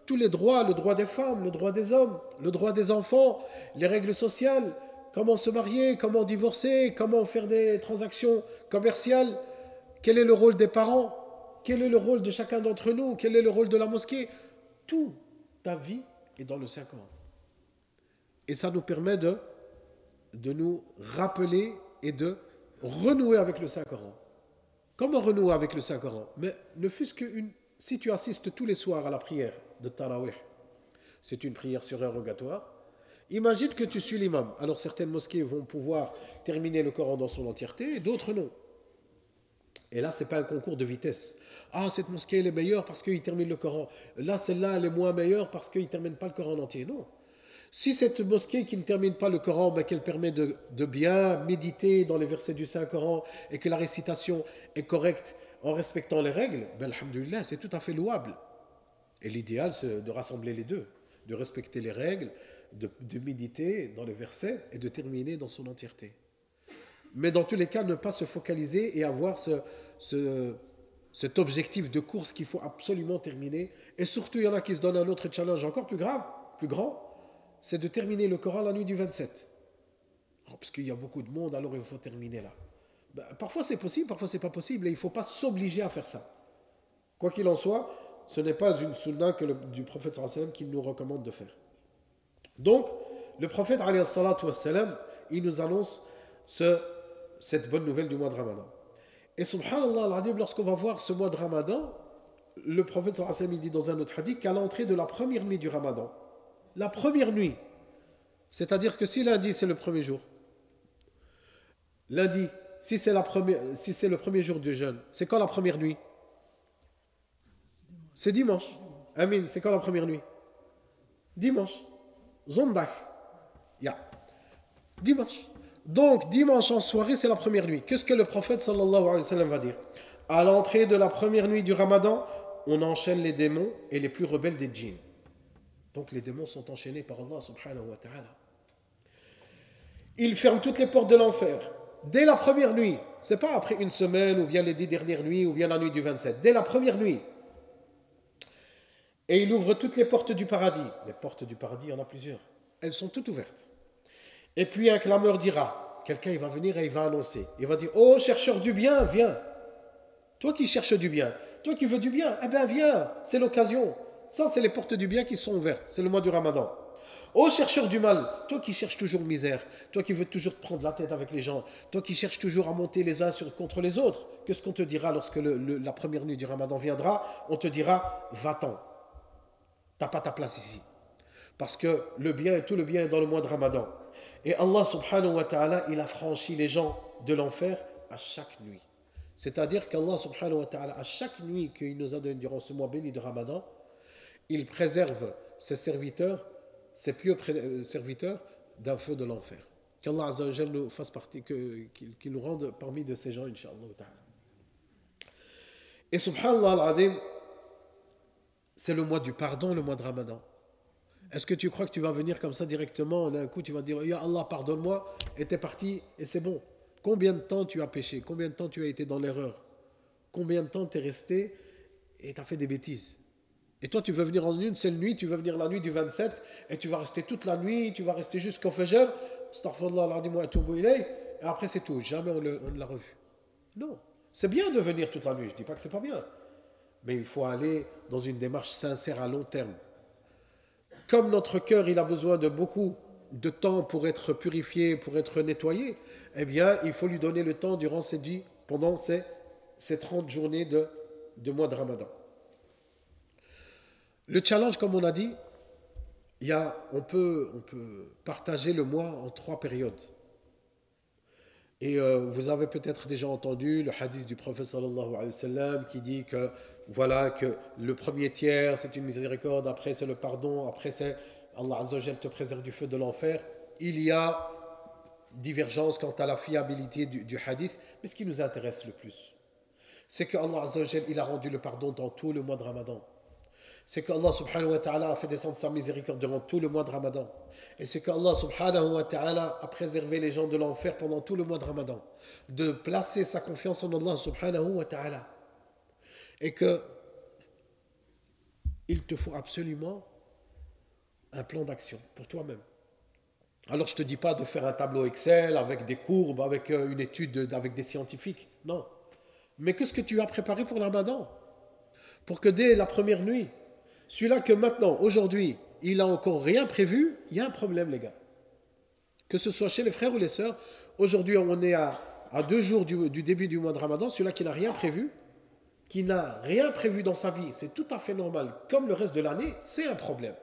Tous les droits, le droit des femmes, le droit des hommes, le droit des enfants, les règles sociales, comment se marier, comment divorcer, comment faire des transactions commerciales, quel est le rôle des parents, quel est le rôle de chacun d'entre nous, quel est le rôle de la mosquée. Tout, ta vie est dans le Saint-Coran. Et ça nous permet de nous rappeler et de renouer avec le Saint-Coran. Comment renouer avec le Saint-Coran? Mais ne fût-ce si tu assistes tous les soirs à la prière de Tarawih, c'est une prière surrogatoire. Imagine que tu suis l'imam. Alors certaines mosquées vont pouvoir terminer le Coran dans son entièreté et d'autres non. Et là, ce n'est pas un concours de vitesse. Ah, cette mosquée elle est meilleure parce qu'il termine le Coran. Là, celle-là, elle est moins meilleure parce qu'il ne termine pas le Coran entier. Non. Si cette mosquée qui ne termine pas le Coran, mais qu'elle permet de bien méditer dans les versets du Saint-Coran et que la récitation est correcte en respectant les règles, ben, alhamdoulilah, c'est tout à fait louable. Et l'idéal, c'est de rassembler les deux, de respecter les règles, de méditer dans les versets et de terminer dans son entièreté. Mais dans tous les cas, ne pas se focaliser et avoir cet objectif de course qu'il faut absolument terminer. Et surtout, il y en a qui se donnent un autre challenge encore plus grave, plus grand, c'est de terminer le Coran la nuit du 27. Alors, parce qu'il y a beaucoup de monde, alors il faut terminer là. Ben, parfois c'est possible, parfois c'est pas possible, et il ne faut pas s'obliger à faire ça. Quoi qu'il en soit, ce n'est pas une sunna du prophète sallallahu alayhi wa sallam qu'il nous recommande de faire. Donc, le prophète alayhi salatu wa sallam, il nous annonce cette bonne nouvelle du mois de Ramadan. Et subhanallah al-adib, lorsqu'on va voir ce mois de Ramadan, le prophète sallallahu alayhi wa sallam, il dit dans un autre hadith qu'à l'entrée de la première nuit du Ramadan, la première nuit, c'est-à-dire que si lundi c'est le premier jour, lundi, si c'est le premier jour du jeûne, c'est quand la première nuit? C'est dimanche. Amin, c'est quand la première nuit? Dimanche. Zondag. Ya. Dimanche. Donc, dimanche en soirée, c'est la première nuit. Qu'est-ce que le prophète sallallahu alayhi wa sallam va dire? À l'entrée de la première nuit du Ramadan, on enchaîne les démons et les plus rebelles des djinns. Donc les démons sont enchaînés par Allah subhanahu wa ta'ala. Il ferme toutes les portes de l'enfer. Dès la première nuit, ce n'est pas après une semaine ou bien les 10 dernières nuits ou bien la nuit du 27. Dès la première nuit. Et il ouvre toutes les portes du paradis. Les portes du paradis, il y en a plusieurs. Elles sont toutes ouvertes. Et puis un clameur dira, quelqu'un il va venir et il va annoncer. Il va dire, oh chercheur du bien, viens. Toi qui cherches du bien, toi qui veux du bien, eh bien viens, c'est l'occasion. Ça, c'est les portes du bien qui sont ouvertes. C'est le mois du Ramadan. Ô chercheur du mal, toi qui cherches toujours misère, toi qui veux toujours te prendre la tête avec les gens, toi qui cherches toujours à monter les uns contre les autres, qu'est-ce qu'on te dira lorsque la première nuit du Ramadan viendra? On te dira, va-t'en. T'as pas ta place ici. Parce que le bien et tout le bien est dans le mois de Ramadan. Et Allah subhanahu wa ta'ala, il a franchi les gens de l'enfer à chaque nuit. C'est-à-dire qu'Allah subhanahu wa ta'ala, à chaque nuit qu'il nous a donné durant ce mois béni de Ramadan, il préserve ses serviteurs, ses pieux serviteurs d'un feu de l'enfer. Qu'Allah Azza wa Jal nous fasse partie, qu'il nous rende parmi de ces gens, Inch'Allah ta'ala. Et subhanallah al-Adim, c'est le mois du pardon, le mois de Ramadan. Est-ce que tu crois que tu vas venir comme ça directement, d'un coup tu vas dire, Ya Allah, pardonne-moi, et t'es parti, et c'est bon. Combien de temps tu as péché? Combien de temps tu as été dans l'erreur? Combien de temps tu es resté et tu as fait des bêtises? Et toi, tu veux venir en une seule nuit, tu veux venir la nuit du 27, et tu vas rester toute la nuit, tu vas rester jusqu'au Fajr, astaghfirullah al-azim wa atubu ilayh, et après c'est tout, jamais on ne l'a revu. Non, c'est bien de venir toute la nuit, je ne dis pas que c'est pas bien, mais il faut aller dans une démarche sincère à long terme. Comme notre cœur, il a besoin de beaucoup de temps pour être purifié, pour être nettoyé, eh bien, il faut lui donner le temps durant pendant ces 30 journées de mois de Ramadan. Le challenge, comme on a dit, on peut partager le mois en 3 périodes. Et vous avez peut-être déjà entendu le hadith du prophète sallallahu alayhi wa sallam qui dit que le premier tiers c'est une miséricorde, après c'est le pardon, après c'est Allah Azza wa Jal te préserve du feu de l'enfer. Il y a divergence quant à la fiabilité du hadith, mais ce qui nous intéresse le plus, c'est que Allah Azza wa Jal, il a rendu le pardon dans tout le mois de Ramadan. C'est qu'Allah subhanahu wa ta'ala a fait descendre sa miséricorde durant tout le mois de Ramadan. Et c'est qu'Allah subhanahu wa ta'ala a préservé les gens de l'enfer pendant tout le mois de Ramadan. De placer sa confiance en Allah subhanahu wa ta'ala. Et que il te faut absolument un plan d'action pour toi-même. Alors je ne te dis pas de faire un tableau Excel avec des courbes, avec une étude avec des scientifiques. Non. Mais qu'est-ce que tu as préparé pour le Ramadan? Pour que dès la première nuit, celui-là que maintenant, aujourd'hui, il n'a encore rien prévu, il y a un problème, les gars. Que ce soit chez les frères ou les sœurs, aujourd'hui, on est à 2 jours du début du mois de Ramadan, celui-là qui n'a rien prévu, dans sa vie, c'est tout à fait normal. Comme le reste de l'année, c'est un problème.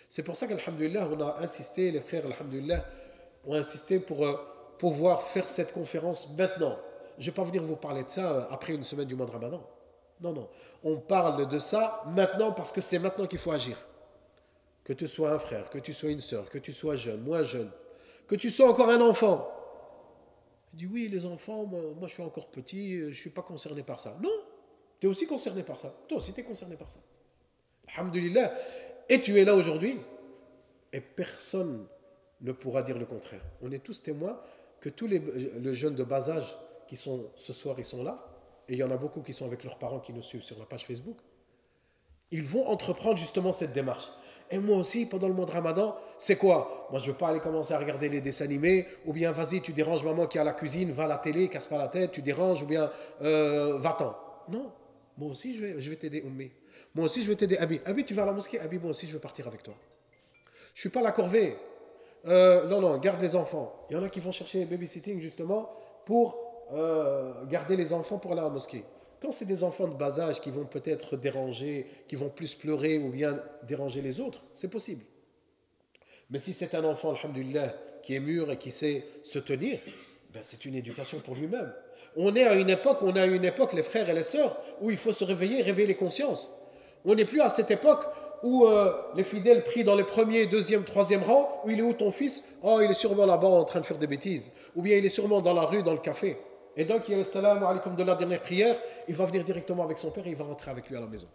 C'est pour ça qu'alhamdoulilah, on a insisté, les frères, alhamdoulilah, ont insisté pour pouvoir faire cette conférence maintenant. Je ne vais pas venir vous parler de ça après une semaine du mois de Ramadan. Non. On parle de ça maintenant parce que c'est maintenant qu'il faut agir. Que tu sois un frère, que tu sois une sœur, que tu sois jeune, moins jeune, que tu sois encore un enfant. Il dit oui, les enfants, moi je suis encore petit, je ne suis pas concerné par ça. Non, tu es aussi concerné par ça. Toi aussi tu es concerné par ça. Alhamdulillah. Et tu es là aujourd'hui et personne ne pourra dire le contraire. On est tous témoins que tous les jeunes de bas âge qui sont ce soir, ils sont là. Et il y en a beaucoup qui sont avec leurs parents qui nous suivent sur la page Facebook, ils vont entreprendre justement cette démarche. Et moi aussi, pendant le mois de Ramadan, c'est quoi? Moi, je ne veux pas aller commencer à regarder les dessins animés, ou bien vas-y, tu déranges maman qui est à la cuisine, va à la télé, casse pas la tête, tu déranges, ou bien va-t'en. Non, moi aussi, je vais t'aider, Oummi. Moi aussi, je vais t'aider, Abi. Abi, tu vas à la mosquée? Abi, moi aussi, je veux partir avec toi. Je ne suis pas la corvée. Non, garde les enfants. Il y en a qui vont chercher babysitting, justement, pour garder les enfants pour aller à la mosquée. Quand c'est des enfants de bas âge qui vont peut-être déranger, qui vont plus pleurer ou bien déranger les autres, c'est possible. Mais si c'est un enfant, alhamdulillah, qui est mûr et qui sait se tenir, ben c'est une éducation pour lui-même. On a une époque, les frères et les sœurs, où il faut se réveiller les consciences. On n'est plus à cette époque où les fidèles prient dans les premiers, deuxième, troisième rang, où il est où ton fils? Oh, il est sûrement là-bas en train de faire des bêtises. Ou bien il est sûrement dans la rue, dans le café. Et donc, il y a le salam alaikum de la dernière prière, il va venir directement avec son père et il va rentrer avec lui à la maison.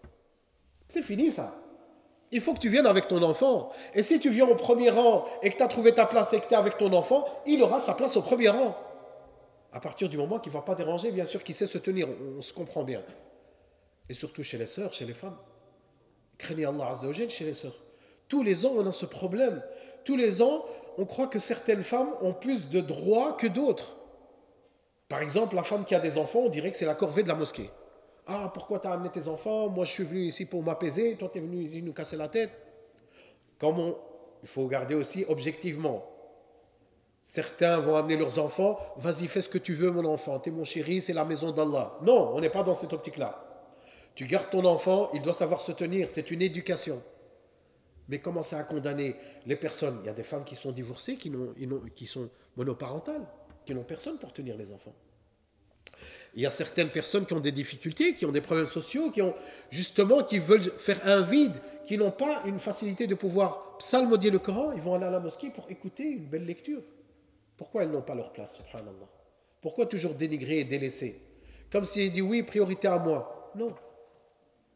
C'est fini ça. Il faut que tu viennes avec ton enfant. Et si tu viens au premier rang et que tu as trouvé ta place et que tu es avec ton enfant, il aura sa place au premier rang. À partir du moment qu'il ne va pas déranger, bien sûr qu'il sait se tenir, on se comprend bien. Et surtout chez les sœurs, chez les femmes. Craignez Allah Azza wa Jal chez les sœurs. Tous les ans, on a ce problème. Tous les ans, on croit que certaines femmes ont plus de droits que d'autres. Par exemple, la femme qui a des enfants, on dirait que c'est la corvée de la mosquée. Ah, pourquoi tu as amené tes enfants? Moi, je suis venu ici pour m'apaiser. Toi, tu es venu ici nous casser la tête. Il faut regarder aussi objectivement. Certains vont amener leurs enfants. Vas-y, fais ce que tu veux, mon enfant. Tu es mon chéri, c'est la maison d'Allah. Non, on n'est pas dans cette optique-là. Tu gardes ton enfant, il doit savoir se tenir. C'est une éducation. Mais commencer à condamner les personnes. Il y a des femmes qui sont divorcées, qui sont monoparentales, qui n'ont personne pour tenir les enfants. Il y a certaines personnes qui ont des difficultés, qui ont des problèmes sociaux, qui veulent faire un vide, qui n'ont pas une facilité de pouvoir psalmodier le Coran. Ils vont aller à la mosquée pour écouter une belle lecture. Pourquoi elles n'ont pas leur place, subhanallah? Pourquoi toujours dénigrer et délaisser? Comme s'il dit oui, priorité à moi. Non.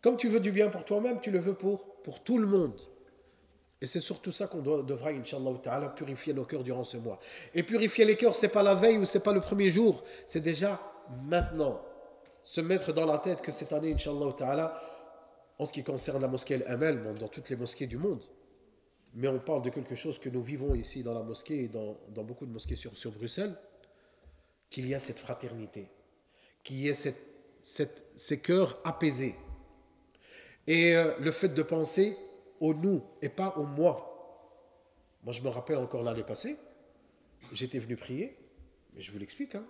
Comme tu veux du bien pour toi-même, tu le veux pour tout le monde. Et c'est surtout ça qu'on devra, Inch'Allah ta'ala, purifier nos cœurs durant ce mois. Et purifier les cœurs, ce n'est pas la veille ou ce n'est pas le premier jour, c'est déjà maintenant. Se mettre dans la tête que cette année, Inch'Allah ta'ala, en ce qui concerne la mosquée El-Amal, bon, dans toutes les mosquées du monde, mais on parle de quelque chose que nous vivons ici dans la mosquée et dans beaucoup de mosquées sur Bruxelles, qu'il y a cette fraternité, qu'il y ait ces cœurs apaisés. Et le fait de penser au nous et pas au moi. Moi, je me rappelle encore l'année passée, j'étais venu prier, mais je vous l'explique, hein.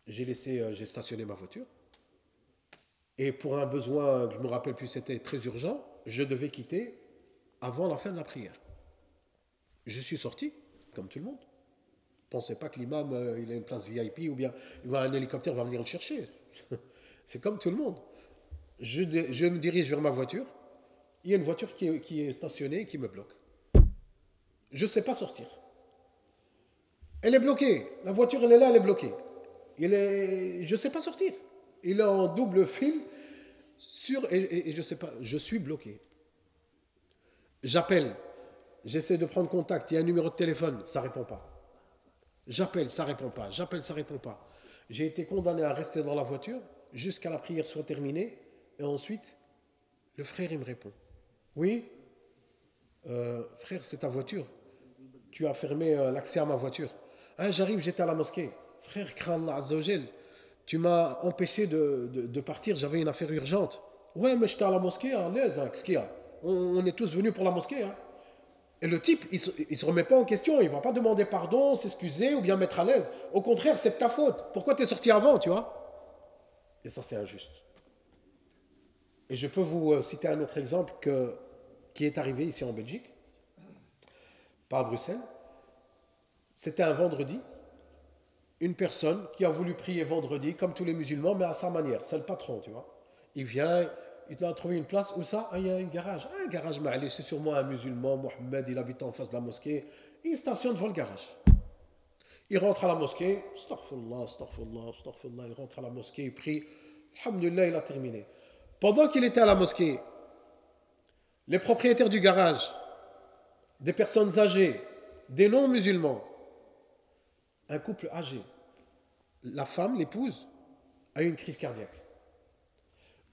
J'ai stationné ma voiture, et pour un besoin, je ne me rappelle plus, c'était très urgent, je devais quitter avant la fin de la prière. Je suis sorti, comme tout le monde. Ne pensez pas que l'imam, il a une place VIP, ou bien un hélicoptère va venir le chercher. C'est comme tout le monde. Je me dirige vers ma voiture, il y a une voiture qui est stationnée et qui me bloque. Je ne sais pas sortir. Elle est bloquée. La voiture, elle est là, elle est bloquée. Je ne sais pas sortir. Il est en double fil et je ne sais pas. Je suis bloqué. J'appelle. J'essaie de prendre contact. Il y a un numéro de téléphone. Ça ne répond pas. J'appelle, ça ne répond pas. J'appelle, ça ne répond pas. J'ai été condamné à rester dans la voiture jusqu'à la prière soit terminée. Et ensuite, le frère, il me répond. Oui, frère, c'est ta voiture. Tu as fermé l'accès à ma voiture. Ah, j'arrive, j'étais à la mosquée. Frère, crains Allah Azza wa Jal, tu m'as empêché de partir, j'avais une affaire urgente. Ouais, mais j'étais à la mosquée, à l'aise, hein, qu'est-ce qu'il y a? On est tous venus pour la mosquée. Hein. Et le type, il ne se remet pas en question, il ne va pas demander pardon, s'excuser ou bien mettre à l'aise. Au contraire, c'est de ta faute. Pourquoi tu es sorti avant, tu vois? Et ça, c'est injuste. Et je peux vous citer un autre exemple qui est arrivé ici en Belgique, pas à Bruxelles. C'était un vendredi. Une personne qui a voulu prier vendredi, comme tous les musulmans, mais à sa manière. C'est le patron, tu vois. Il vient, il a trouvé une place. Où ça? Ah, il y a un garage. Ah, un garage, c'est sûrement un musulman. Mohamed, il habite en face de la mosquée. Il stationne devant le garage. Il rentre à la mosquée. Astaghfirullah, astaghfirullah, astaghfirullah. Il rentre à la mosquée, il prie. Alhamdulillah, il a terminé. Pendant qu'il était à la mosquée, les propriétaires du garage, des personnes âgées, des non-musulmans, un couple âgé, la femme, l'épouse, a eu une crise cardiaque.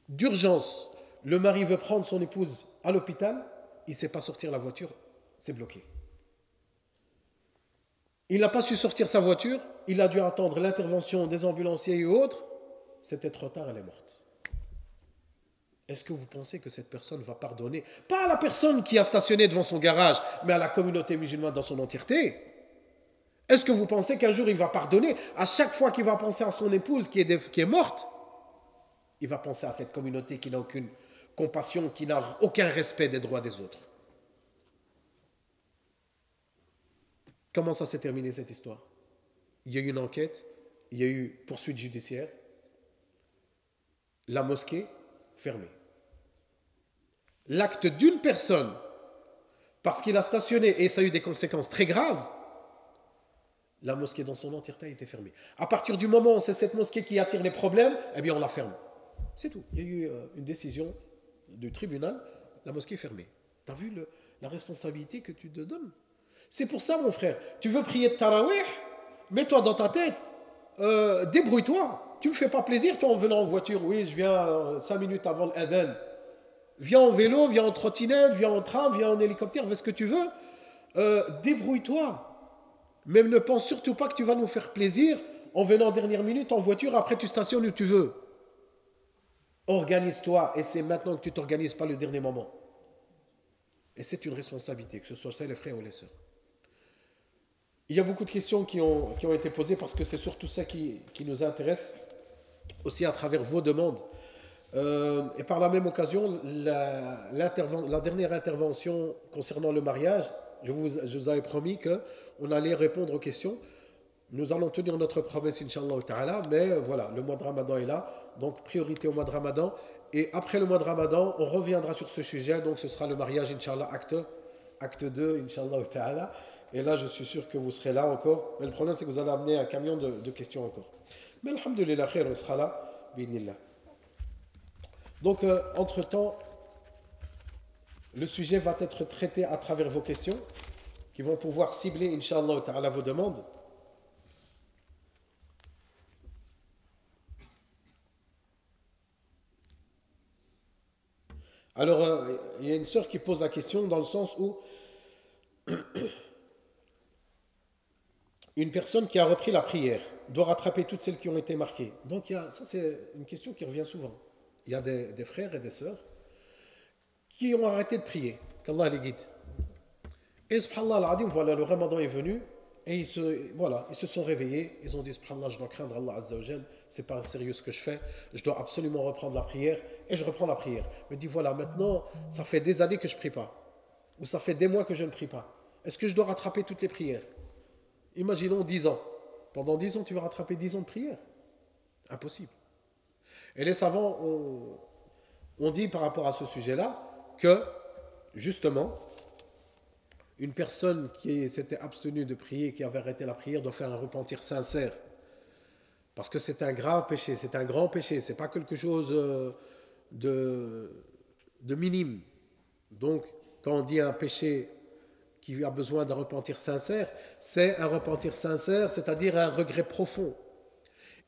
D'urgence, le mari veut prendre son épouse à l'hôpital, il ne sait pas sortir la voiture, c'est bloqué. Il n'a pas su sortir sa voiture, il a dû attendre l'intervention des ambulanciers et autres, c'était trop tard, elle est morte. Est-ce que vous pensez que cette personne va pardonner, pas à la personne qui a stationné devant son garage, mais à la communauté musulmane dans son entièreté? Est-ce que vous pensez qu'un jour il va pardonner? À chaque fois qu'il va penser à son épouse qui est morte, il va penser à cette communauté qui n'a aucune compassion, qui n'a aucun respect des droits des autres. Comment ça s'est terminé cette histoire? Il y a eu une enquête, il y a eu poursuite judiciaire, la mosquée fermée. L'acte d'une personne, parce qu'il a stationné et ça a eu des conséquences très graves, la mosquée dans son entièreté a été fermée. À partir du moment où c'est cette mosquée qui attire les problèmes, eh bien on la ferme. C'est tout. Il y a eu une décision du tribunal, la mosquée est fermée. Tu as vu la responsabilité que tu te donnes? C'est pour ça, mon frère, tu veux prier de Tarawih, mets-toi dans ta tête, débrouille-toi. Tu me fais pas plaisir, toi, en venant en voiture. Oui, je viens 5 minutes avant l'adhan. Viens en vélo, viens en trottinette, viens en tram, viens en hélicoptère, fais ce que tu veux. Débrouille-toi. Même ne pense surtout pas que tu vas nous faire plaisir en venant en dernière minute en voiture, après tu stationnes où tu veux. Organise-toi, et c'est maintenant que tu t'organises, pas le dernier moment. Et c'est une responsabilité, que ce soit ça les frères ou les sœurs. Il y a beaucoup de questions qui ont été posées parce que c'est surtout ça qui nous intéresse, aussi à travers vos demandes. Et par la même occasion, la dernière intervention concernant le mariage, je vous avais promis qu'on allait répondre aux questions. Nous allons tenir notre promesse, Inch'Allah ta'ala, mais voilà, le mois de Ramadan est là, donc priorité au mois de Ramadan. Et après le mois de Ramadan, on reviendra sur ce sujet, donc ce sera le mariage, Inch'Allah, acte 2, Inch'Allah ta'ala. Et là, je suis sûr que vous serez là encore. Mais le problème, c'est que vous allez amener un camion de questions encore. Mais alhamdulillah, khair, on sera là, bi'idhnillah. Donc, entre-temps, le sujet va être traité à travers vos questions, qui vont pouvoir cibler, Inch'Allah ta'ala, vos demandes. Alors, il y a une sœur qui pose la question dans le sens où une personne qui a repris la prière doit rattraper toutes celles qui ont été marquées. Donc, ça, c'est une question qui revient souvent. Il y a des frères et des sœurs qui ont arrêté de prier, qu'Allah les guide. Et subhanallah al-adim, voilà, le Ramadan est venu et ils se sont réveillés. Ils ont dit, subhanallah, je dois craindre Allah Azza wa Jal, c'est pas sérieux ce que je fais, je dois absolument reprendre la prière. Et je reprends la prière. Me dit, voilà, maintenant, ça fait des années que je ne prie pas. Ou ça fait des mois que je ne prie pas. Est-ce que je dois rattraper toutes les prières? Imaginons 10 ans. Pendant 10 ans, tu vas rattraper 10 ans de prière. Impossible. Et les savants ont dit par rapport à ce sujet-là que, justement, une personne qui s'était abstenue de prier, qui avait arrêté la prière, doit faire un repentir sincère. Parce que c'est un grave péché, c'est un grand péché, c'est pas quelque chose de minime. Donc, quand on dit un péché qui a besoin d'un repentir sincère, c'est un repentir sincère, c'est-à-dire un regret profond.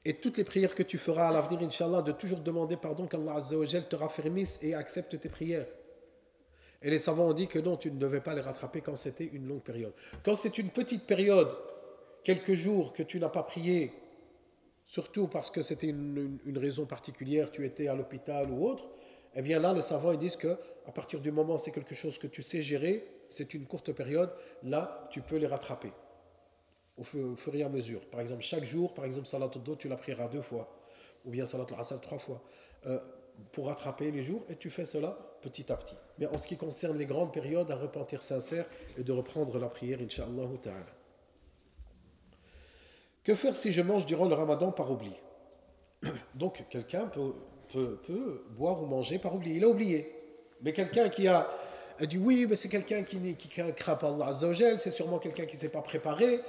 Et toutes les prières que tu feras à l'avenir, Inch'Allah, de toujours demander pardon, qu'Allah Azza wa Jal te raffermisse et accepte tes prières. Et les savants ont dit que non, tu ne devais pas les rattraper quand c'était une longue période. Quand c'est une petite période, quelques jours que tu n'as pas prié, surtout parce que c'était une raison particulière, tu étais à l'hôpital ou autre, eh bien là, les savants ils disent qu'à partir du moment où c'est quelque chose que tu sais gérer, c'est une courte période, là, tu peux les rattraper au fur et à mesure. Par exemple, chaque jour, par exemple, salat al-do, tu la prieras 2 fois, ou bien salat al-asr 3 fois, pour rattraper les jours, et tu fais cela petit à petit. Mais en ce qui concerne les grandes périodes, un repentir sincère et de reprendre la prière, Inch'Allah ta'ala. Que faire si je mange durant le Ramadan par oubli? Donc, quelqu'un peut boire ou manger par oubli. Il a oublié. Mais quelqu'un qui a dit oui, mais c'est quelqu'un qui craint pas Allah Azza wa Jal, c'est sûrement quelqu'un qui ne s'est pas préparé.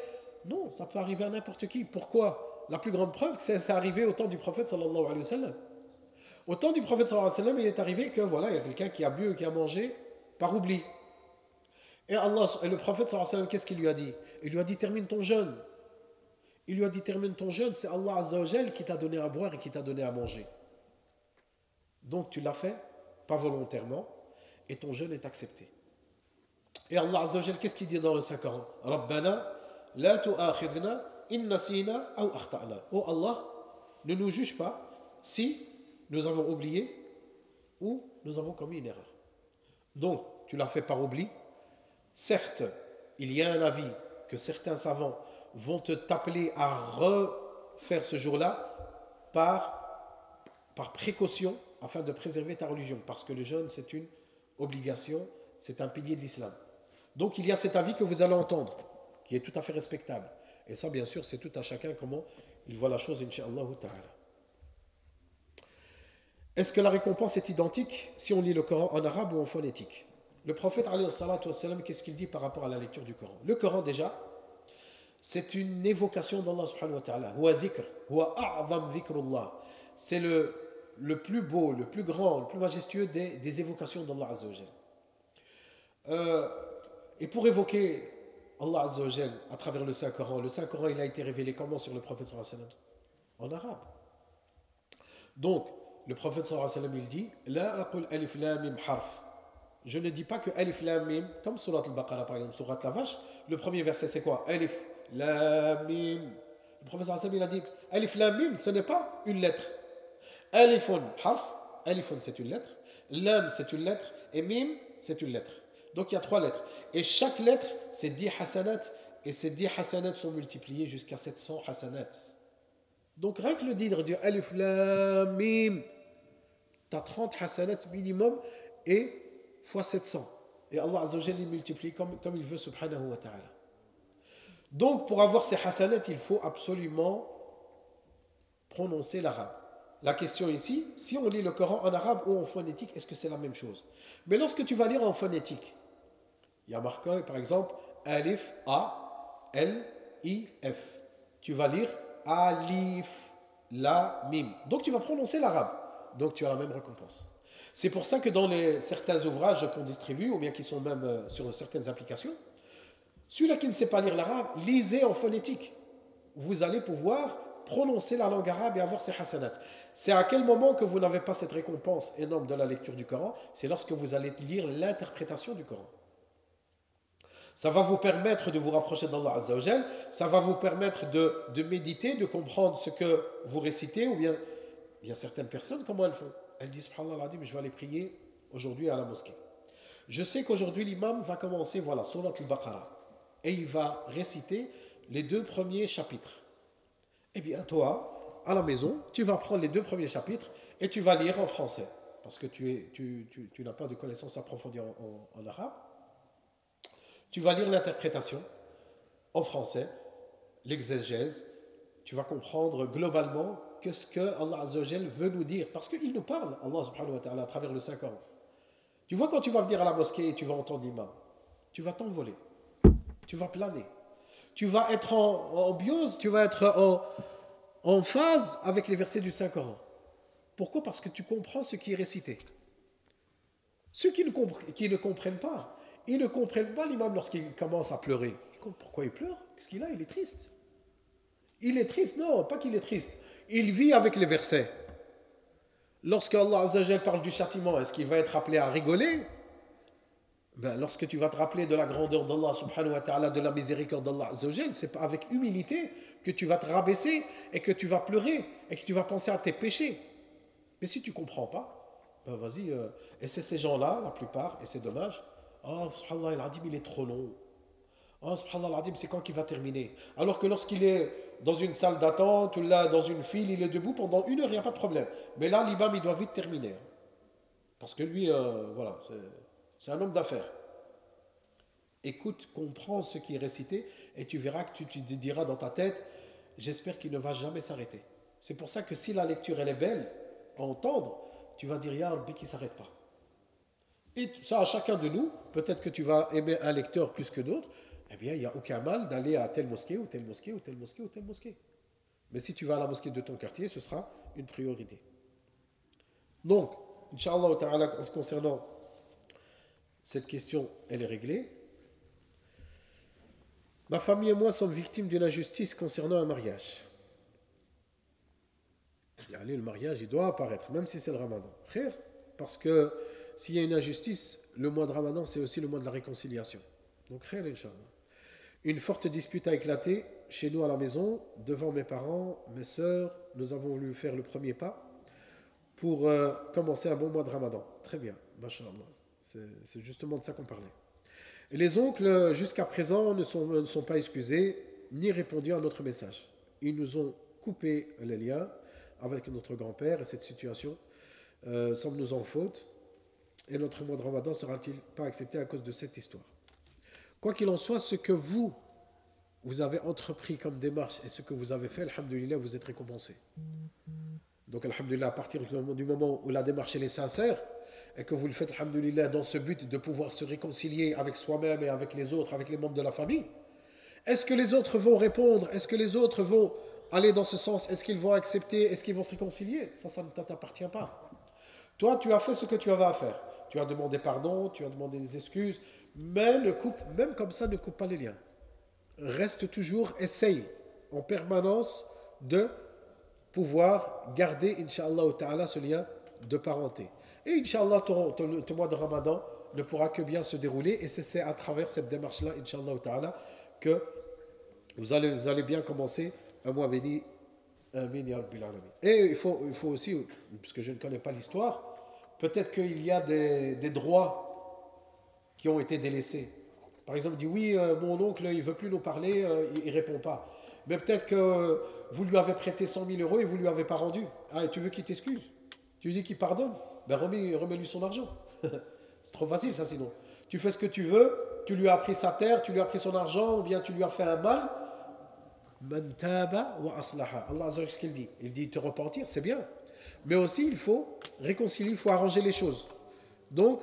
Non, ça peut arriver à n'importe qui. Pourquoi? La plus grande preuve, c'est arrivé au temps du prophète sallallahu alayhi wa sallam. Au temps du prophète sallallahu alayhi wa sallam, il est arrivé que voilà, il y a quelqu'un qui a bu et qui a mangé par oubli. Et le prophète sallallahu alayhi wa sallam, qu'est-ce qu'il lui a dit? Il lui a dit termine ton jeûne. Il lui a dit termine ton jeûne, c'est Allah Azza wa Jal qui t'a donné à boire et qui t'a donné à manger. Donc tu l'as fait, pas volontairement, et ton jeûne est accepté. Et Allah Azza wa Jal, qu'est-ce qu'il dit dans le Saint-Coran? Rabbana, la tu'akhidna in nasina aw akhta'na. Oh Allah, ne nous juge pas si nous avons oublié ou nous avons commis une erreur. Donc, tu l'as fait par oubli. Certes, il y a un avis que certains savants vont t'appeler à refaire ce jour-là par précaution afin de préserver ta religion. Parce que le jeûne, c'est une obligation, c'est un pilier de l'islam. Donc, il y a cet avis que vous allez entendre, qui est tout à fait respectable. Et ça, bien sûr, c'est tout à chacun comment il voit la chose, Inch'Allah ta'ala. Est-ce que la récompense est identique si on lit le Coran en arabe ou en phonétique? Le prophète, alayhi salatu wassalam, qu'est-ce qu'il dit par rapport à la lecture du Coran? Le Coran, déjà, c'est une évocation d'Allah subhanahu wa ta'ala. Huwa dhikr, huwa a'zam dhikrullah. C'est le plus beau, le plus grand, le plus majestueux des évocations d'Allah azza wa jalla. Euh, et pour évoquer Allah Azza wa Jal à travers le Saint-Coran, le Saint-Coran il a été révélé comment sur le prophète sallallahu alayhi wa sallam? En arabe. Donc, le prophète sallallahu alayhi wa sallam il dit La aqul alif lam mim harf. Je ne dis pas que alif lam mim, comme surat al-Baqarah par exemple, surat la vache, le premier verset c'est quoi? Alif lam mim. Le prophète sallallahu alayhi wa sallam il a dit alif lam mim, ce n'est pas une lettre. Alifun harf, alifun c'est une lettre, lam c'est une lettre et mim c'est une lettre. Donc il y a 3 lettres. Et chaque lettre, c'est 10 hasanat. Et ces 10 hasanat sont multipliés jusqu'à 700 hasanat. Donc rien que le dire alif lam mim, tu as 30 hasanat minimum et fois 700. Et Allah Azza wa Jalla multiplie comme il veut subhanahu wa ta'ala. Donc pour avoir ces hasanat, il faut absolument prononcer l'arabe. La question ici, si on lit le Coran en arabe ou en phonétique, est-ce que c'est la même chose? Mais lorsque tu vas lire en phonétique, il y a marqué par exemple Alif, A, L, I, F. Tu vas lire Alif, La, Mim. Donc tu vas prononcer l'arabe. Donc tu as la même récompense. C'est pour ça que dans certains ouvrages qu'on distribue, ou bien qui sont même sur certaines applications, celui-là qui ne sait pas lire l'arabe, lisez en phonétique. Vous allez pouvoir prononcer la langue arabe et avoir ses hasanat. C'est à quel moment que vous n'avez pas cette récompense énorme de la lecture du Coran? C'est lorsque vous allez lire l'interprétation du Coran. Ça va vous permettre de vous rapprocher d'Allah Azza wa Jal, ça va vous permettre de méditer, de comprendre ce que vous récitez, ou bien certaines personnes, comment elles font? Elles disent, subhanallah, mais je vais aller prier aujourd'hui à la mosquée. Je sais qu'aujourd'hui l'imam va commencer, voilà, surat al-Baqarah, et il va réciter les 2 premiers chapitres. Eh bien, toi, à la maison, tu vas prendre les 2 premiers chapitres et tu vas lire en français, parce que tu n'as pas de connaissances approfondies en arabe. Tu vas lire l'interprétation en français, l'exégèse. Tu vas comprendre globalement ce que Allah Azza wa Jal veut nous dire, parce qu'il nous parle, Allah subhanahu wa ta'ala, à travers le Saint-Coran. Tu vois, quand tu vas venir à la mosquée et tu vas entendre l'imam, tu vas t'envoler, tu vas planer. Tu vas être en biose, tu vas être en phase avec les versets du Saint-Coran. Pourquoi? Parce que tu comprends ce qui est récité. Ceux qui ne comprennent pas, ils ne comprennent pas l'imam lorsqu'il commence à pleurer. Pourquoi il pleure? Qu'est-ce qu'il a? Il est triste. Il est triste? Non, pas qu'il est triste. Il vit avec les versets. Lorsque Allah Azza wa Jal parle du châtiment, est-ce qu'il va être appelé à rigoler? Lorsque tu vas te rappeler de la grandeur d'Allah subhanahu wa ta'ala, de la miséricorde d'Allah Azza wa Jal, c'est avec humilité que tu vas te rabaisser et que tu vas pleurer et que tu vas penser à tes péchés. Mais si tu ne comprends pas, vas-y, et c'est ces gens-là, la plupart, et c'est dommage. Oh, subhanallah, al-adim, il est trop long. Oh, subhanallah, al-adim, c'est quand qu'il va terminer? Alors que lorsqu'il est dans une salle d'attente ou là, dans une file, il est debout pendant 1 heure, il n'y a pas de problème. Mais là, l'imam, il doit vite terminer. Parce que lui, voilà, c'est un homme d'affaires. Écoute, comprends ce qui est récité et tu verras que tu te diras dans ta tête, j'espère qu'il ne va jamais s'arrêter. C'est pour ça que si la lecture, elle est belle à entendre, tu vas dire, Ya Rabbi, qu'il ne s'arrête pas. Et ça, à chacun de nous, peut-être que tu vas aimer un lecteur plus que d'autres, eh bien, il n'y a aucun mal d'aller à telle mosquée, ou telle mosquée, ou telle mosquée, ou telle mosquée. Mais si tu vas à la mosquée de ton quartier, ce sera une priorité. Donc, Inch'Allah ta'ala, concernant cette question, elle est réglée. Ma famille et moi sommes victimes d'une injustice concernant un mariage. Allez, le mariage, il doit apparaître, même si c'est le ramadan. Frère, parce que s'il y a une injustice, le mois de ramadan, c'est aussi le mois de la réconciliation. Donc, frère, Inch'Allah. Une forte dispute a éclaté chez nous à la maison, devant mes parents, mes sœurs. Nous avons voulu faire le premier pas pour commencer un bon mois de ramadan. Très bien, Masha'Allah. C'est justement de ça qu'on parlait. Et les oncles, jusqu'à présent, ne sont pas excusés, ni répondu à notre message. Ils nous ont coupé les liens avec notre grand-père, et cette situation semble-nous en faute. Et notre mois de ramadan sera-t-il pas accepté à cause de cette histoire? Quoi qu'il en soit, ce que vous avez entrepris comme démarche et ce que vous avez fait, alhamdoulilah, vous êtes récompensé. Donc, alhamdoulilah, à partir du moment où la démarche est sincère et que vous le faites, alhamdoulilah, dans ce but de pouvoir se réconcilier avec soi-même et avec les autres, avec les membres de la famille, est-ce que les autres vont répondre? Est-ce que les autres vont aller dans ce sens? Est-ce qu'ils vont accepter? Est-ce qu'ils vont se réconcilier? Ça ne t'appartient pas. Toi, tu as fait ce que tu avais à faire. tu as demandé pardon, tu as demandé des excuses, mais même comme ça, ne coupe pas les liens. Reste toujours, essaye en permanence de pouvoir garder, Inch'Allah ta'ala, ce lien de parenté. Et Inch'Allah, ton mois de Ramadan ne pourra que bien se dérouler, et c'est à travers cette démarche-là, Inch'Allah ta'ala, que vous allez bien commencer un mois béni. Amin, ya Rabbil Alamin. Et il faut aussi, puisque je ne connais pas l'histoire, peut-être qu'il y a des droits qui ont été délaissés. Par exemple, il dit oui, mon oncle, il ne veut plus nous parler, il ne répond pas. Mais peut-être que vous lui avez prêté 100 000 euros et vous ne lui avez pas rendu. Ah, et tu veux qu'il t'excuse? Tu lui dis qu'il pardonne? Ben remets-lui son argent. C'est trop facile ça sinon. Tu fais ce que tu veux, tu lui as pris sa terre, tu lui as pris son argent, ou bien tu lui as fait un mal. Man taba wa aslaha. Allah Azza wa Jalla, ce qu'il dit. Il dit te repentir, c'est bien. Mais aussi, il faut réconcilier, il faut arranger les choses. Donc,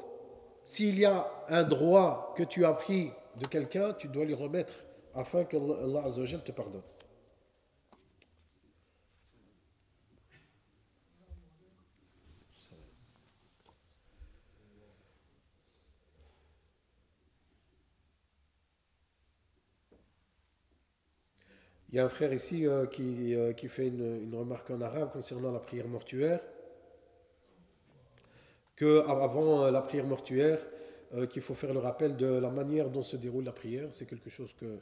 s'il y a un droit que tu as pris de quelqu'un, tu dois lui remettre afin que Allah Azza wa Jalla te pardonne. Il y a un frère ici qui fait une remarque en arabe concernant la prière mortuaire, qu'avant la prière mortuaire, qu'il faut faire le rappel de la manière dont se déroule la prière. C'est quelque chose que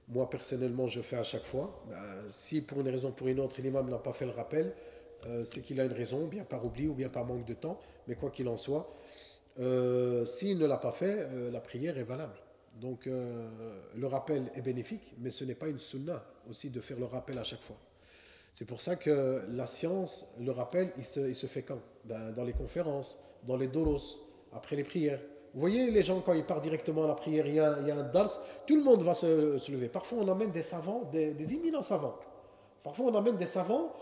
moi personnellement je fais à chaque fois. Ben, si pour une raison ou pour une autre l'imam n'a pas fait le rappel, c'est qu'il a une raison, bien par oubli ou bien par manque de temps, mais quoi qu'il en soit, s'il ne l'a pas fait, la prière est valable. Donc le rappel est bénéfique, mais ce n'est pas une sunna aussi de faire le rappel à chaque fois. C'est pour ça que la science, le rappel, il se fait quand? Ben, dans les conférences, dans les dolos, après les prières. Vous voyez les gens quand ils partent directement à la prière, il y a un dars, tout le monde va se lever. Parfois on emmène des savants, des imminents savants. Parfois on emmène des savants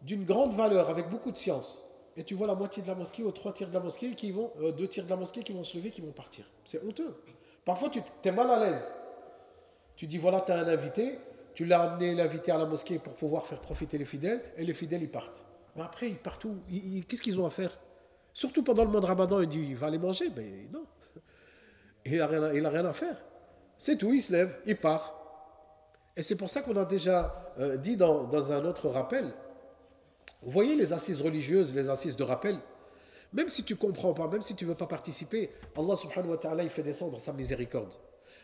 d'une grande valeur, avec beaucoup de science. Et tu vois la moitié de la mosquée ou trois tiers de la mosquée qui vont, deux tiers de la mosquée qui vont se lever, qui vont partir. C'est honteux. Parfois tu es mal à l'aise. Tu dis voilà, tu as un invité, tu l'as amené l'invité à la mosquée pour pouvoir faire profiter les fidèles, et les fidèles ils partent. Mais après ils partent où? Qu'est-ce qu'ils ont à faire? Surtout pendant le mois de Ramadan, il dit il va aller manger, mais non. Il n'a rien à faire. C'est tout, il se lève, il part. Et c'est pour ça qu'on a déjà dit dans un autre rappel, vous voyez les assises religieuses, les assises de rappel, même si tu ne comprends pas, même si tu ne veux pas participer, Allah subhanahu wa ta'ala il fait descendre sa miséricorde.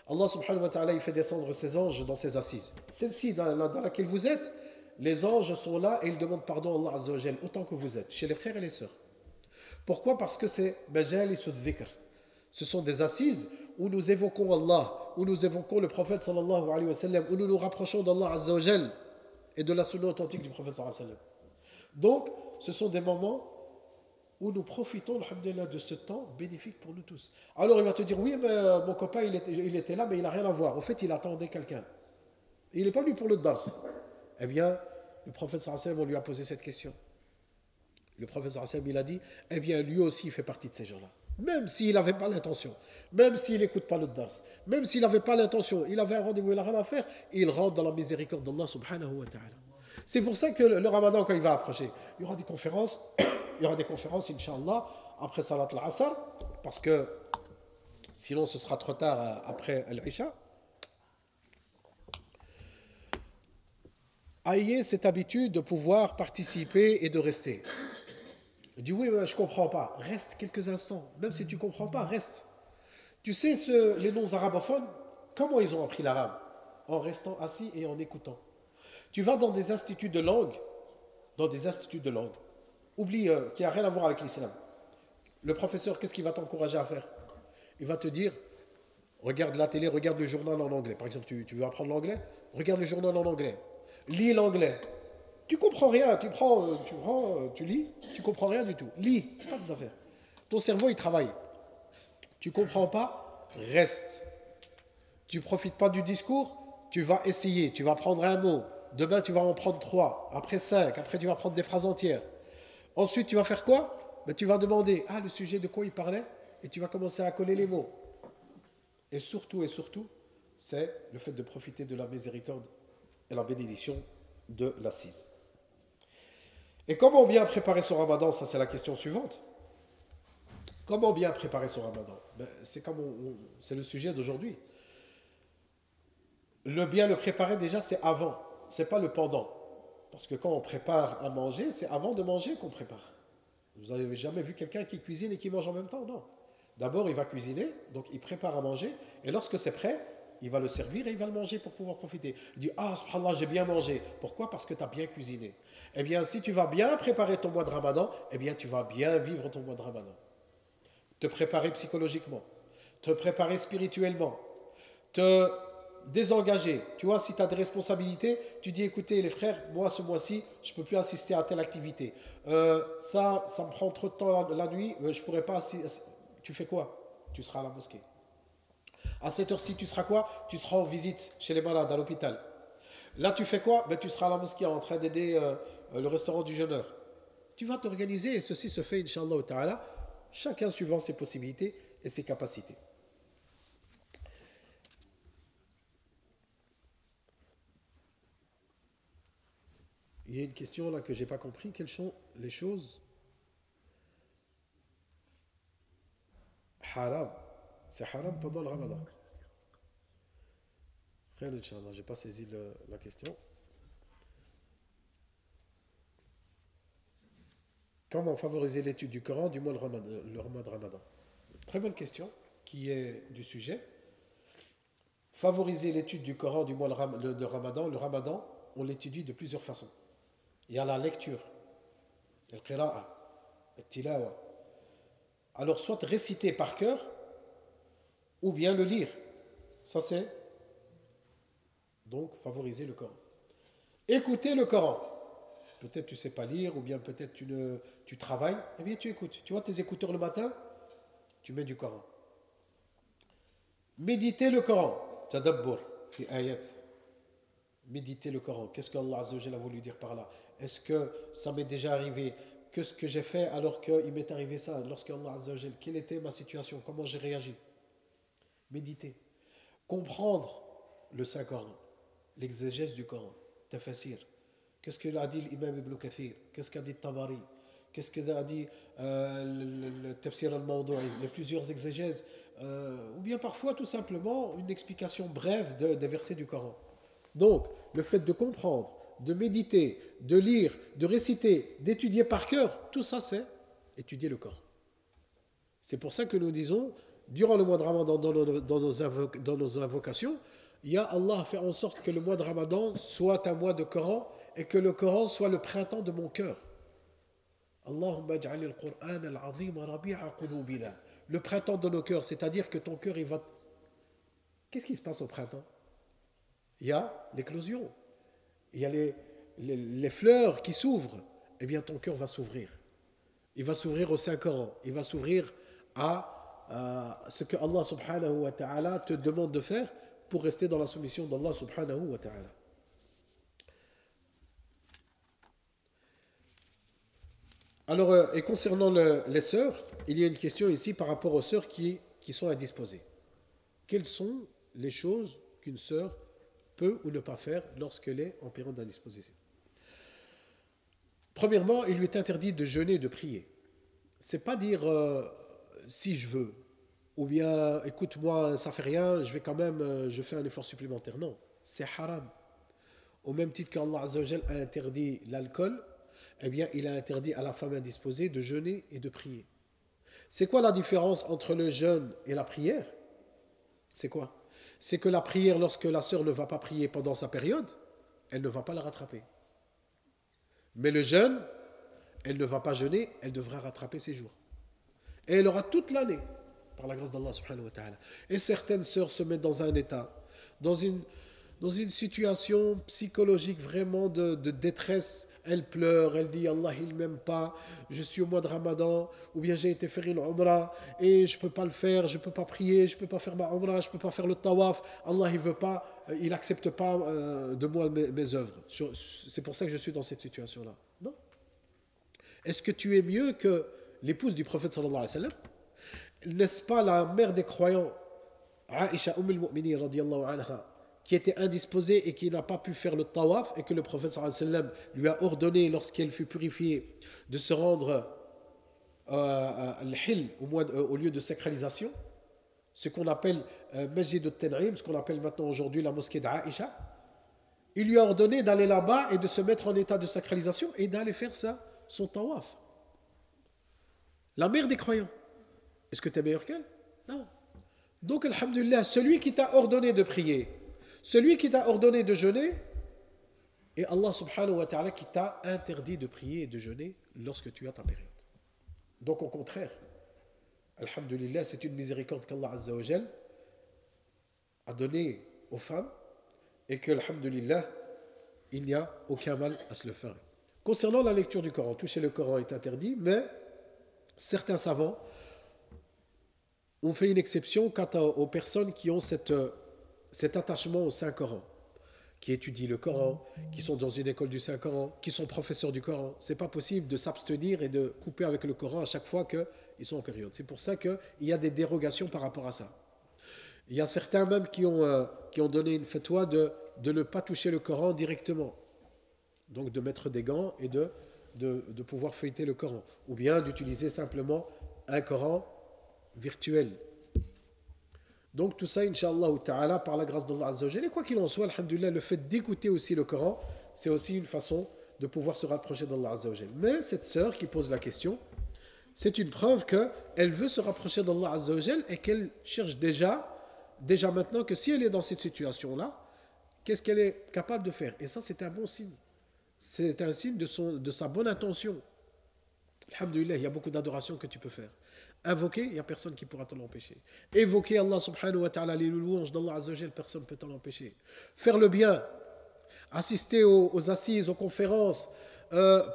Allah subhanahu wa ta'ala il fait descendre ses anges dans ses assises. Celle-ci dans laquelle vous êtes, les anges sont là et ils demandent pardon à Allah Azza wa Jal, autant que vous êtes, chez les frères et les sœurs. Pourquoi? Parce que c'est Majalis al-Dhikr. Ce sont des assises où nous évoquons Allah, où nous évoquons le prophète sallallahu alayhi wa sallam, où nous nous rapprochons d'Allah Azza wa Jal et de la sunna authentique du prophète sallallahu alayhi wa sallam. Donc, ce sont des moments où nous profitons, alhamdulillah, de ce temps bénéfique pour nous tous. Alors il va te dire, oui, mais mon copain, il était là, mais il n'a rien à voir. Au fait, il attendait quelqu'un. Il n'est pas venu pour le dars. Eh bien, le prophète sallallahu alayhi wa sallam, on lui a posé cette question. Le prophète sallallahu alayhi wa sallam, il a dit, eh bien, lui aussi, il fait partie de ces gens-là. Même s'il n'avait pas l'intention, même s'il n'écoute pas le dars, même s'il n'avait pas l'intention, il avait un rendez-vous, il n'a rien à faire, il rentre dans la miséricorde d'Allah subhanahu wa ta'ala. C'est pour ça que le Ramadan, quand il va approcher, il y aura des conférences, Inch'Allah, après Salat al-Asr, parce que sinon ce sera trop tard après l'Isha. Ayez cette habitude de pouvoir participer et de rester. Il dit oui, mais je ne comprends pas. Reste quelques instants. Même si tu ne comprends pas, reste. Tu sais, les non-arabophones, comment ils ont appris l'arabe? En restant assis et en écoutant. Tu vas dans des instituts de langue, oublie qu'il n'y a rien à voir avec l'islam. Le professeur, qu'est-ce qu'il va t'encourager à faire? Il va te dire, regarde la télé, regarde le journal en anglais. Par exemple, tu veux apprendre l'anglais? Regarde le journal en anglais. Lis l'anglais. Tu comprends rien, tu lis, tu comprends rien du tout. Lis, c'est pas des affaires. Ton cerveau, il travaille. Tu comprends pas, reste. Tu profites pas du discours, tu vas essayer, tu vas prendre un mot. Demain, tu vas en prendre 3, après 5, après tu vas prendre des phrases entières. Ensuite, tu vas faire quoi? Ben, tu vas demander, le sujet de quoi il parlait? Et tu vas commencer à coller les mots. Et surtout, c'est le fait de profiter de la miséricorde et la bénédiction de l'assise. Et comment bien préparer son ramadan? Ça, c'est la question suivante. Comment bien préparer son ramadan? Ben, c'est comme c'est le sujet d'aujourd'hui. Le bien le préparer déjà, c'est avant, c'est pas le pendant. Parce que quand on prépare à manger, c'est avant de manger qu'on prépare. Vous n'avez jamais vu quelqu'un qui cuisine et qui mange en même temps? Non. D'abord, il va cuisiner, donc il prépare à manger, et lorsque c'est prêt, il va le servir et il va le manger pour pouvoir profiter. Il dit, ah, subhanallah, j'ai bien mangé. Pourquoi? Parce que tu as bien cuisiné. Eh bien, si tu vas bien préparer ton mois de ramadan, eh bien, tu vas bien vivre ton mois de ramadan. Te préparer psychologiquement, te préparer spirituellement, te désengager. Tu vois, si tu as des responsabilités, tu dis, écoutez les frères, moi ce mois-ci, je ne peux plus assister à telle activité. Ça me prend trop de temps la nuit, je ne pourrais pas assister. Tu fais quoi? Tu seras à la mosquée. À cette heure-ci, tu seras quoi? Tu seras en visite chez les malades, à l'hôpital. Là, tu fais quoi? Ben, tu seras à la mosquée en train d'aider le restaurant du jeûneur. Tu vas t'organiser et ceci se fait, Inch'Allah Ta'ala, chacun suivant ses possibilités et ses capacités. Il y a une question là que je n'ai pas compris. Quelles sont les choses haram? C'est haram pendant le ramadan. Rien, Inch'Allah, je n'ai pas saisi la question. Comment favoriser l'étude du Coran du mois le mois de ramadan? Très bonne question qui est du sujet. Favoriser l'étude du Coran du mois de ramadan. Le ramadan, on l'étudie de plusieurs façons. Il y a la lecture, le qira'a, le tilawa. Alors, soit réciter par cœur, ou bien le lire. Ça, c'est donc favoriser le Coran. Écouter le Coran. Peut-être tu ne sais pas lire, ou bien peut-être tu travailles. Eh bien, tu écoutes. Tu vois tes écouteurs le matin, tu mets du Coran. Méditer le Coran. Tadabbur, fi ayat. Méditer le Coran. Qu'est-ce qu'Allah Azza wa Jalla a voulu dire par là? Est-ce que ça m'est déjà arrivé? Qu'est-ce que j'ai fait alors qu'il m'est arrivé ça? Lorsque Allah Azza wa Jalla, quelle était ma situation? Comment j'ai réagi? Méditer. Comprendre le Saint-Coran, l'exégèse du Coran, tafasir. Qu'est-ce qu'a dit l'imam Ibn Kathir? Qu'est-ce qu'a dit Tabari? Qu'est-ce qu'a dit le tafsir al-Mawdu'i? Il y a plusieurs exégèses. Ou bien parfois tout simplement une explication brève des versets du Coran. Donc, le fait de comprendre, de méditer, de lire, de réciter, d'étudier par cœur, tout ça c'est étudier le Coran. C'est pour ça que nous disons, durant le mois de Ramadan, dans nos invocations, Allah fait en sorte que le mois de Ramadan soit un mois de Coran et que le Coran soit le printemps de mon cœur. Allahumma ij'al al-Qur'an al-azim rabi'a qulubina. Le printemps de nos cœurs, c'est-à-dire que ton cœur, il va... Qu'est-ce qui se passe au printemps? Il y a l'éclosion, il y a les fleurs qui s'ouvrent. Eh bien, ton cœur va s'ouvrir. Il va s'ouvrir au Saint-Coran. Il va s'ouvrir à ce que Allah subhanahu wa ta'ala te demande de faire pour rester dans la soumission d'Allah subhanahu wa ta'ala. Alors, et concernant les sœurs, il y a une question ici par rapport aux sœurs qui sont indisposées. Quelles sont les choses qu'une sœur peut ou ne pas faire lorsqu'elle est en période d'indisposition? Premièrement, il lui est interdit de jeûner et de prier. C'est pas dire si je veux, ou bien écoute moi ça fait rien, je vais quand même, je fais un effort supplémentaire. Non, c'est haram. Au même titre qu'Allah Azza wa Jal a interdit l'alcool, eh bien il a interdit à la femme indisposée de jeûner et de prier. C'est quoi la différence entre le jeûne et la prière? C'est quoi? C'est que la prière, lorsque la sœur ne va pas prier pendant sa période, elle ne va pas la rattraper. Mais le jeûne, elle ne va pas jeûner, elle devra rattraper ses jours. Et elle aura toute l'année, par la grâce d'Allah subhanahu wa ta'ala. Et certaines sœurs se mettent dans un état, dans une situation psychologique vraiment de détresse. Elle pleure, elle dit Allah il m'aime pas, je suis au mois de Ramadan, ou bien j'ai été faire une umrah et je peux pas le faire, je peux pas prier, je peux pas faire ma umrah, je peux pas faire le tawaf. Allah il veut pas, il accepte pas de moi mes œuvres. C'est pour ça que je suis dans cette situation là. Non. Est-ce que tu es mieux que l'épouse du prophète sallallahu alayhi wa sallam? N'est-ce pas la mère des croyants, Aïcha al-Mu'minin radiyallahu anha, qui était indisposée et qui n'a pas pu faire le tawaf, et que le prophète sallallahu alayhi wa sallam lui a ordonné, lorsqu'elle fut purifiée, de se rendre al-hil au lieu de sacralisation, ce qu'on appelle Masjid al-Tan'im, ce qu'on appelle maintenant aujourd'hui la mosquée d'Aïcha. Il lui a ordonné d'aller là-bas et de se mettre en état de sacralisation et d'aller faire ça, son tawaf. La mère des croyants. Est-ce que tu es meilleur qu'elle? Non. Donc, alhamdulillah, celui qui t'a ordonné de prier, celui qui t'a ordonné de jeûner, et Allah subhanahu wa ta'ala qui t'a interdit de prier et de jeûner lorsque tu as ta période. Donc, au contraire, alhamdulillah, c'est une miséricorde qu'Allah Azza wa Jal a donnée aux femmes et que, alhamdulillah, il n'y a aucun mal à se le faire. Concernant la lecture du Coran, toucher le Coran est interdit, mais certains savants ont fait une exception quant aux personnes qui ont cet attachement au Saint-Coran, qui étudient le Coran, qui sont dans une école du Saint-Coran, qui sont professeurs du Coran. Ce n'est pas possible de s'abstenir et de couper avec le Coran à chaque fois qu'ils sont en période. C'est pour ça qu'il y a des dérogations par rapport à ça. Il y a certains même qui ont donné une fatwa de ne pas toucher le Coran directement. Donc de mettre des gants et de pouvoir feuilleter le Coran. Ou bien d'utiliser simplement un Coran virtuel. Donc tout ça, Inch'Allah ta'ala, par la grâce d'Allah Azza wa Jalla. Et quoi qu'il en soit, alhamdulillah, le fait d'écouter aussi le Coran, c'est aussi une façon de pouvoir se rapprocher d'Allah Azza wa Jalla. Mais cette sœur qui pose la question, c'est une preuve qu'elle veut se rapprocher d'Allah Azza wa Jalla et qu'elle cherche déjà maintenant que si elle est dans cette situation-là, qu'est-ce qu'elle est capable de faire? Et ça, c'est un bon signe. C'est un signe de sa bonne intention. Alhamdulillah, il y a beaucoup d'adorations que tu peux faire. Invoquer, il n'y a personne qui pourra te l'empêcher. Évoquer Allah subhanahu wa ta'ala, les louanges d'Allah Azza wa Jal, personne ne peut t'en empêcher. Faire le bien, assister aux assises, aux conférences,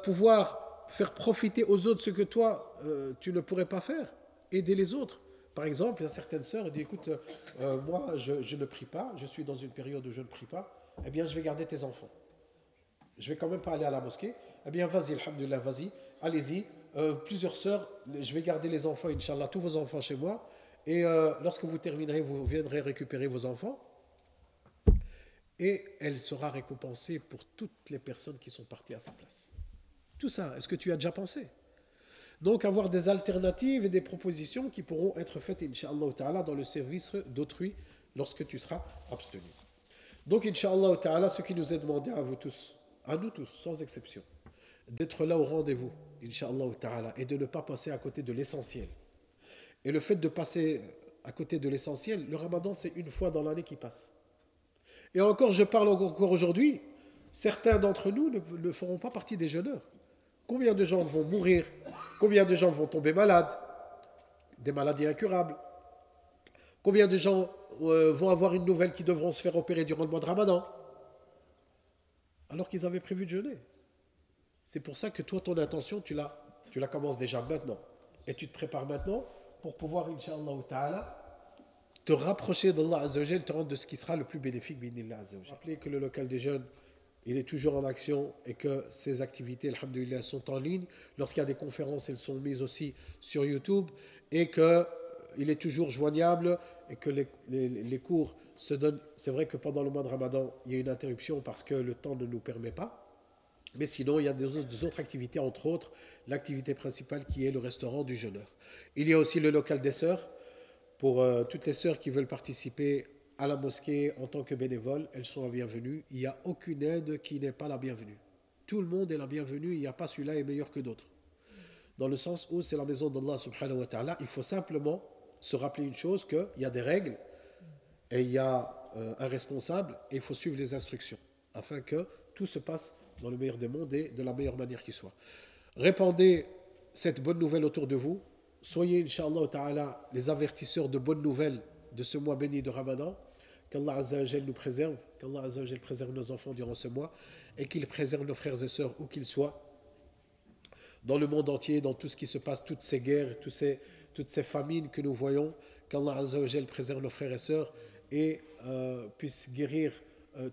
pouvoir faire profiter aux autres ce que toi, tu ne pourrais pas faire. Aider les autres. Par exemple, il y a certaines sœurs qui disent, écoute, moi, je ne prie pas, je suis dans une période où je ne prie pas, eh bien, je vais garder tes enfants. Je vais quand même pas aller à la mosquée. Eh bien, vas-y, alhamdulillah, vas-y, allez-y. Plusieurs sœurs, je vais garder les enfants, Inch'Allah, tous vos enfants chez moi. Et lorsque vous terminerez, vous viendrez récupérer vos enfants. Et elle sera récompensée pour toutes les personnes qui sont parties à sa place. Tout ça, est-ce que tu as déjà pensé? Donc, avoir des alternatives et des propositions qui pourront être faites, Inch'Allah ta'ala, dans le service d'autrui lorsque tu seras abstenu. Donc, Inch'Allah ta'ala, ce qui nous est demandé à vous tous, à nous tous, sans exception, d'être là au rendez-vous, Inch'Allah ta'ala, et de ne pas passer à côté de l'essentiel. Et le fait de passer à côté de l'essentiel, le ramadan, c'est une fois dans l'année qui passe. Et encore, je parle encore aujourd'hui, certains d'entre nous ne feront pas partie des jeûneurs. Combien de gens vont mourir? Combien de gens vont tomber malades? Des maladies incurables. Combien de gens vont avoir une nouvelle qui devront se faire opérer durant le mois de Ramadan? Alors qu'ils avaient prévu de jeûner. C'est pour ça que toi, ton intention, tu la commences déjà maintenant. Et tu te prépares maintenant pour pouvoir, Inch'Allah ta'ala, te rapprocher d'Allah Azza wa Jal, te rendre de ce qui sera le plus bénéfique, bi'idhnillah Azza wa Jal. Rappelez que le local des jeunes, il est toujours en action et que ces activités, alhamdulillah, sont en ligne. Lorsqu'il y a des conférences, elles sont mises aussi sur YouTube et qu'il est toujours joignable et que les cours se donnent. C'est vrai que pendant le mois de Ramadan, il y a une interruption parce que le temps ne nous permet pas. Mais sinon, il y a des autres activités, entre autres, l'activité principale qui est le restaurant du jeûneur. Il y a aussi le local des sœurs. Pour toutes les sœurs qui veulent participer à la mosquée en tant que bénévoles, elles sont la bienvenue. Il n'y a aucune aide qui n'est pas la bienvenue. Tout le monde est la bienvenue, il n'y a pas celui-là est meilleur que d'autres. Dans le sens où c'est la maison d'Allah subhanahu wa ta'ala, il faut simplement se rappeler une chose, qu'il y a des règles et il y a un responsable et il faut suivre les instructions afin que tout se passe dans le meilleur des mondes et de la meilleure manière qui soit. Répandez cette bonne nouvelle autour de vous. Soyez, Inch'Allah ta'ala, les avertisseurs de bonnes nouvelles de ce mois béni de Ramadan. Qu'Allah Azza wa Jal nous préserve, qu'Allah Azza wa Jal préserve nos enfants durant ce mois et qu'il préserve nos frères et sœurs où qu'ils soient, dans le monde entier, dans tout ce qui se passe, toutes ces guerres, toutes ces famines que nous voyons. Qu'Allah Azza wa Jal préserve nos frères et sœurs et puisse guérir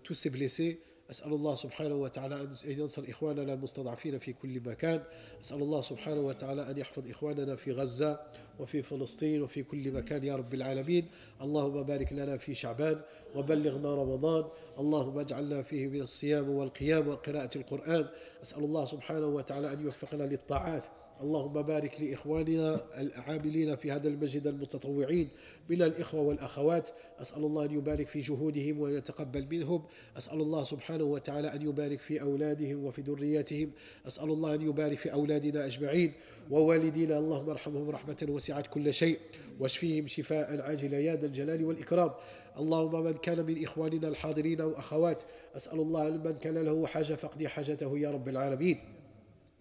tous ces blessés. أسأل الله سبحانه وتعالى أن ينصر إخواننا المستضعفين في كل مكان. أسأل الله سبحانه وتعالى أن يحفظ إخواننا في غزة وفي فلسطين وفي كل مكان يا رب العالمين. اللهم بارك لنا في شعبان وبلغنا رمضان. اللهم اجعلنا فيه من الصيام والقيام وقراءة القرآن. أسأل الله سبحانه وتعالى أن يوفقنا للطاعات. اللهم بارك لإخواننا العاملين في هذا المسجد المتطوعين من الإخوة والأخوات. أسأل الله أن يبارك في جهودهم ويتقبل منهم. أسأل الله سبحانه وتعالى أن يبارك في أولادهم وفي ذرياتهم. أسأل الله أن يبارك في أولادنا أجمعين ووالدينا. اللهم ارحمهم رحمة وسعت كل شيء واشفيهم شفاء عاجلا يا ذا الجلال والإكرام. اللهم من كان من إخواننا الحاضرين وأخوات، أسأل الله من كان له حاجة فاقضي حاجته يا رب العالمين.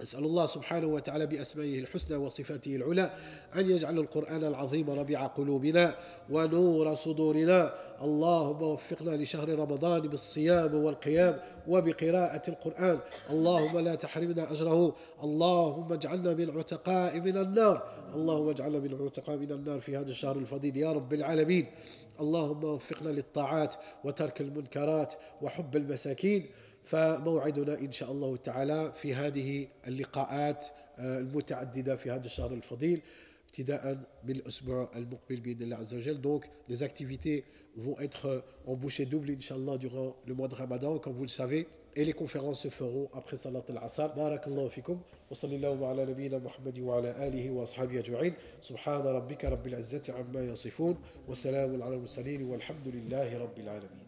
أسأل الله سبحانه وتعالى بأسمائه الحسنى وصفاته العلى أن يجعل القرآن العظيم ربيع قلوبنا ونور صدورنا. اللهم وفقنا لشهر رمضان بالصيام والقيام وبقراءة القرآن. اللهم لا تحرمنا أجره. اللهم اجعلنا من العتقاء من النار. اللهم اجعلنا من العتقاء من النار في هذا الشهر الفضيل يا رب العالمين. اللهم وفقنا للطاعات وترك المنكرات وحب المساكين. فموعدنا إن شاء الله تعالى في هذه اللقاءات المتعددة في هذا الشهر الفضيل ابتداء من الأسبوع المقبل بإذن الله عز وجل. Donc les activités vont être en bouchée double Inch'Allah durant le mois de Ramadan comme vous le savez, et les conférences se feront après Salat al-Asr. Barakallahu fikum wa sallallahu ala nabiyyina Muhammad wa ala alihi wa ashabihi ajma'in. Subhana rabbika rabbil izzati amma yasifun wa salamun ala al-mursalin walhamdulillahi rabbil alamin.